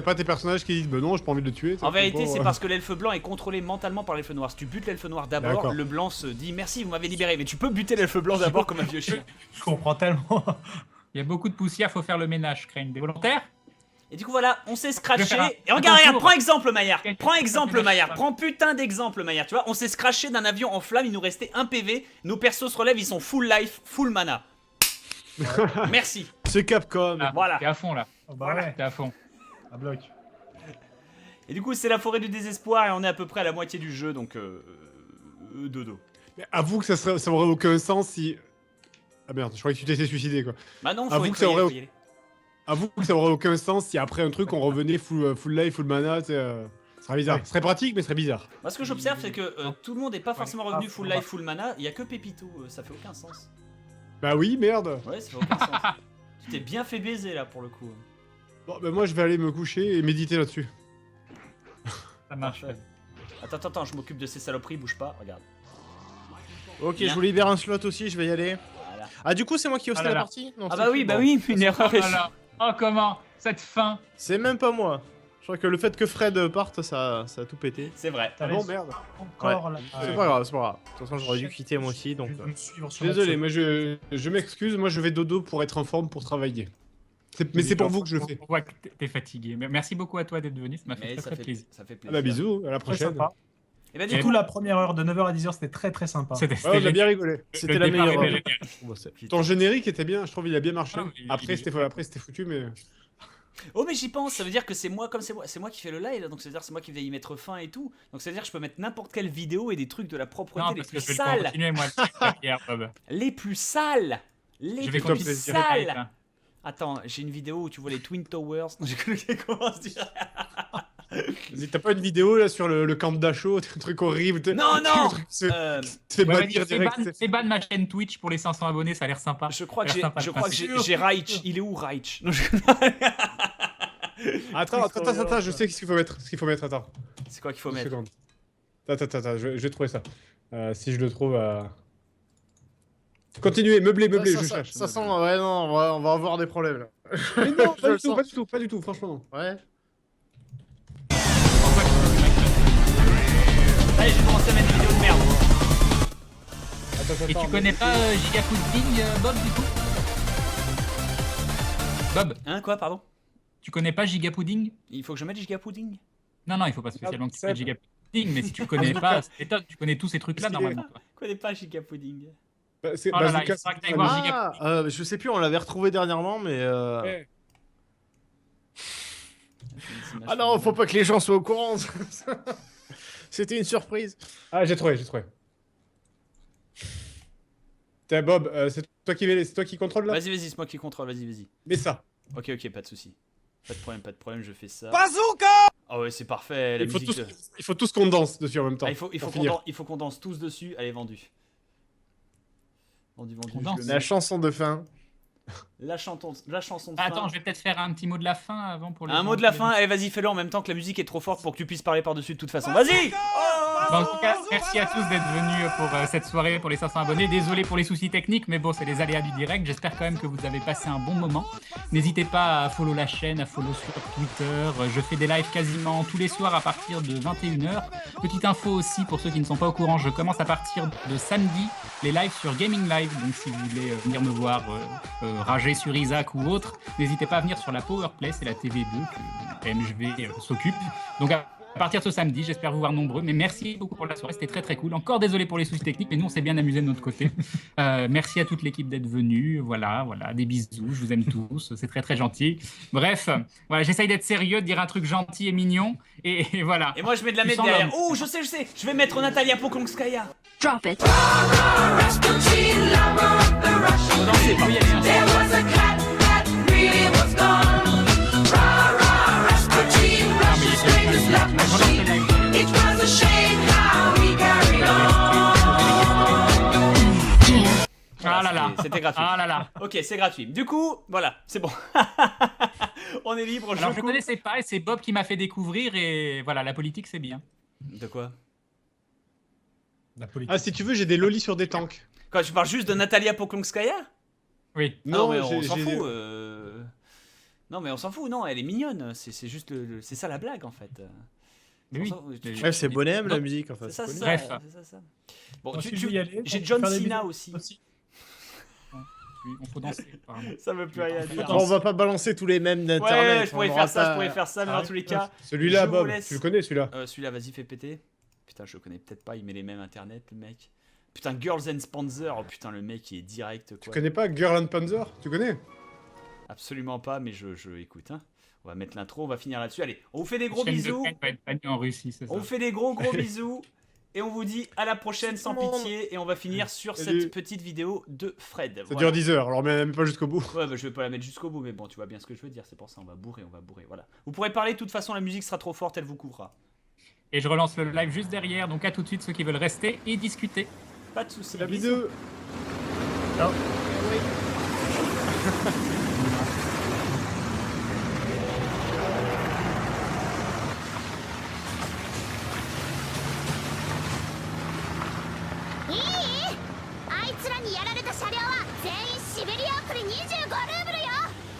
pas tes personnages qui disent bah non, j'ai pas envie de le tuer. En vérité, bon, c'est parce que l'elfe blanc est contrôlé mentalement par l'elfe noir. Si tu butes l'elfe noir d'abord, D'accord. le blanc se dit merci, vous m'avez libéré. Mais tu peux buter l'elfe blanc d'abord comme un vieux chien. Je comprends tellement. Il y a beaucoup de poussière, faut faire le ménage, Crane. Des volontaires? Et du coup, voilà, on s'est Je vais faire scratché. un Et regarde, tour. prends exemple, Maillard. Prends exemple, Un Maillard. ménage. Prends putain d'exemple, Maillard. Tu vois, on s'est scratché d'un avion en flamme, il nous restait un PV. Nos persos se relèvent, ils sont full life, full mana. Merci. C'est Capcom. Ah, Voilà. T'es à fond là. Oh, bah ouais, T'es à fond. à bloc. Et du coup, c'est la forêt du désespoir et on est à peu près à la moitié du jeu, donc dodo. Mais avoue que ça aurait aucun sens si. Ah merde, je croyais que tu t'étais suicidé quoi. Bah non, Avoue faut que ça y aller, aurait- faut y aller. Avoue que ça aurait aucun sens si après un truc on revenait full life, full mana, tu sais. Ce serait bizarre. Ouais. Ce serait pratique, mais ce serait bizarre. Moi, ce que j'observe, c'est que tout le monde n'est pas forcément revenu Ah, full life, full mana. Il y a que Pépito, ça fait aucun sens. Bah oui, merde. Ouais, ça fait aucun sens. Tu t'es bien fait baiser là pour le coup. Bon, bah moi je vais aller me coucher et méditer là-dessus. Ça marche. Parfait. Attends, je m'occupe de ces saloperies, bouge pas, regarde. Ok, Bien. je vous libère un slot aussi, je vais y aller. Voilà. Ah, du coup, c'est moi qui hostais Ah là la là. partie Non, Ah c'est bah oui, fou, bah bon. oui, une erreur. Oh là là. Oh comment? Cette fin. C'est même pas moi. Je crois que le fait que Fred parte, ça a tout pété. C'est vrai. Ah bon, merde. Encore là. C'est pas grave, c'est pas grave. De toute façon, j'aurais dû quitter moi aussi, donc. Je vais me suivre Je sur suis la désolé, dessus. moi je m'excuse, moi je vais dodo pour être en forme pour travailler. Mais c'est pour vous que je le fais. On voit que t'es fatigué. Mais merci beaucoup à toi d'être venu, ça m'a fait Mais très ça très fait plaisir. plaisir. Ça fait Ah plaisir. bah bisous, à la Très prochaine. sympa. Et bah Du du coup, coup, la première heure de 9h à 10h, c'était très très sympa. C'était Ouais, on a bien rigolé. C'était le la départ meilleure. était génial. Bon, c'est- Ton générique était bien, je trouve il a bien marché. Ah oui, Après il- c'était foutu, mais. oh mais j'y pense, ça veut dire que c'est moi c'est moi qui fais le live, donc ça veut dire que c'est moi qui vais y mettre fin et tout. Donc ça veut dire que je peux mettre n'importe quelle vidéo et des trucs de la propreté Non, les parce que plus je vais sales, continuer moi la pierre, Bob. les plus sales, les Je vais plus continuer. sales. Attends, j'ai une vidéo où tu vois les Twin Towers. Non, j'ai cru qu'elle commence dire. Vas-y, t'as pas une vidéo là sur le camp d'Acho, un truc horrible. Non, non. Le truc se Euh, fait Ouais, bannir vas-y, direct. c'est ban ma chaîne Twitch pour les 500 abonnés, ça a l'air sympa. je crois que Ça a l'air sympa, j'ai le principe. j'ai Raich. Il est où Raich? Non, Attends, je sais ce qu'il faut mettre. Attends. c'est quoi qu'il faut Une mettre? seconde. Attends, je vais trouver ça. Si je le trouve. Continuez, meublé, je ça, cherche. ça sent, ouais, non, on va avoir des problèmes là. Mais non, Je le sens. pas du tout, franchement. Ouais. Allez, j'ai commencé à mettre des vidéos de merde. Et tu connais pas Giga Pudding, Bob, du coup? Bob, Hein, quoi, pardon? tu connais pas Giga Pudding? Il faut que je mette Giga Pudding? Non, il faut pas spécialement que tu c'est- fasses Giga Pudding, mais si tu connais pas, c'est étonnant, tu connais tous ces trucs-là Parce qu'il est- normalement. toi. Je connais pas Giga Pudding. C'est Oh là là, Bazooka, il faudra que t'ailles c'est- voir Giga Ah, je sais plus, on l'avait retrouvé dernièrement, mais. Ouais. Ah non, faut pas que les gens soient au courant. C'était une surprise. Ah, j'ai trouvé. T'es Bob, c'est toi qui contrôle là. Vas-y, c'est moi qui contrôle, vas-y. Mets ça. Ok, pas de soucis. Pas de problème, je fais ça. Bazooka. Ah ouais, c'est parfait, la Il faut musique. tous qu'on danse dessus en même temps. Ah, il faut pour qu'on finir. danse tous dessus. Allez, vendu. Vendu. On danse. je le La mets. chanson de fin. La chanson de Attends, fin. je vais peut-être faire un petit mot de la fin avant pour les Un gens mot de la qui- fin, allez, vas-y, fais-le en même temps que la musique est trop forte pour que tu puisses parler par-dessus de toute façon. Vas-y. Bon, en tout cas, merci à tous d'être venus pour cette soirée pour les 500 abonnés. Désolé pour les soucis techniques, mais bon, c'est les aléas du direct. J'espère quand même que vous avez passé un bon moment. N'hésitez pas à follow la chaîne, à follow sur Twitter. Je fais des lives quasiment tous les soirs à partir de 21h. Petite info aussi pour ceux qui ne sont pas au courant, je commence à partir de samedi les lives sur Gaming Live. Donc si vous voulez venir me voir rager sur Isaac ou autre, n'hésitez pas à venir sur la Powerplay, c'est la TV2 que MJV s'occupe. Donc à partir de ce samedi, j'espère vous voir nombreux. Mais merci beaucoup pour la soirée, c'était très très cool. Encore désolé pour les soucis techniques, mais nous on s'est bien amusé de notre côté. Merci à toute l'équipe d'être venue. Voilà, des bisous, je vous aime tous, c'est très très gentil. Bref, voilà, j'essaye d'être sérieux, de dire un truc gentil et mignon. Et voilà. Et moi, je mets de la Tu mettre sens derrière. l'homme. Oh, je sais. Je vais mettre Natalia Poklonskaya. Drop it. Faut danser, Oui, il y a bien. There was a cat that really was gone. Rah, rah, Rasputin, Russia's greatest love machine. It was a shame how he carried on. Ah là là. C'était gratuit. Ah là là. Ok, c'est gratuit. Du coup, voilà, c'est bon. On est libre. Alors je coupe. connaissais pas et c'est Bob qui m'a fait découvrir et voilà, la politique c'est bien. De quoi? La politique. Ah, si tu veux, j'ai des lolis sur des tanks. Quoi, tu parles juste de Natalia Poklonskaya? Oui. Non, mais j'ai- on s'en j'ai- fout. Non, mais on s'en fout, non, elle est mignonne. C'est juste c'est ça la blague en fait. Mais oui. Ouais, c'est Bonhomme la Donc, musique en fait. C'est ça, c'est Bref. ça, c'est ça. Bon, Moi, si je veux y aller, j'ai on peut John faire des Cena bisous aussi. aussi. Oui, on peut danser, apparemment. Ça veut plus rien dire. Bon, on va pas balancer tous les mêmes Ouais, d'internet. je pourrais on faire aura ça, je pas- pourrais faire ça, mais dans tous les cas. Celui-là, Je vous Bob, laisse. tu le connais celui-là? Celui-là, vas-y, fais péter. Putain, je le connais peut-être pas, il met les mêmes internet, le mec. Putain, Girls and Panzer, oh putain, le mec il est direct Tu quoi. connais pas Girl and Panzer? Tu connais? Absolument pas, mais je écoute. Hein. On va mettre l'intro, on va finir là-dessus. Allez, on vous fait des gros Chaîne de bisous. Ken va être bannie en Russie, c'est ça. On vous fait des gros bisous. Et on vous dit à la prochaine sans pitié. Et on va finir sur Salut. cette petite vidéo de Fred. Ça Voilà. dure 10 heures, alors même pas jusqu'au bout. Ouais, bah, je vais pas la mettre jusqu'au bout, mais bon, tu vois bien ce que je veux dire. C'est pour ça, on va bourrer. Voilà. Vous pourrez parler, de toute façon, la musique sera trop forte, elle vous couvrira. Et je relance le live juste derrière, donc à tout de suite ceux qui veulent rester et discuter. Pas de soucis. La bisous.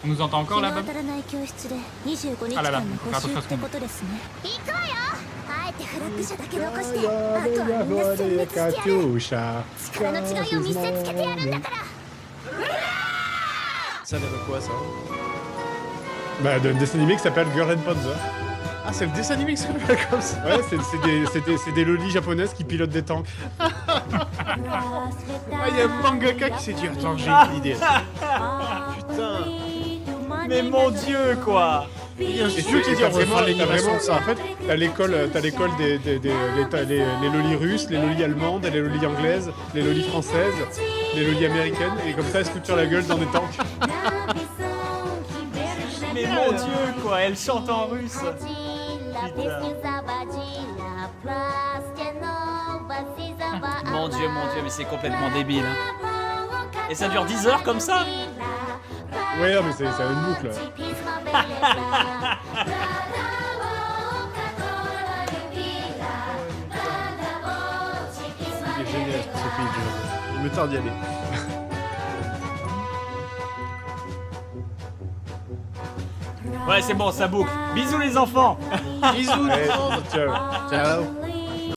On nous entend encore là, 日の Bob? 当たらない教室で25日あらら間の補習ってことですね行くわよあえてフラッグ車だけ残してあとはみんな殲滅してやる力の違いを見せつけてやるんだから Ça vient de quoi ça? Bah, d'un dessin animé qui s'appelle Girl and Panzer. Ah, c'est le dessin animé qui s'appelle comme ça. Ouais, c'est des lolis japonaises qui pilotent des tanks. Ah, il y a un mangaka qui s'est dit attends, j'ai une idée. Putain. Mais mon dieu, quoi. Et Tu qui dit on va faire l'animation de ça. En fait, t'as l'école les lolis russes, les lolis allemandes, les lolis anglaises, les lolis françaises, les lolis américaines, et comme ça elles se foutent sur la gueule dans des tanks. Mais mon dieu, quoi. Elle chante en russe. Mon dieu, mais c'est complètement débile. Hein. Et ça dure 10 heures comme ça? Ouais, non, mais c'est une boucle. Il est génial ce pays de jeu. Il me tarde d'y aller. Ouais, c'est bon, ça boucle. Bisous les enfants. Bisous, Ouais, ciao. ciao.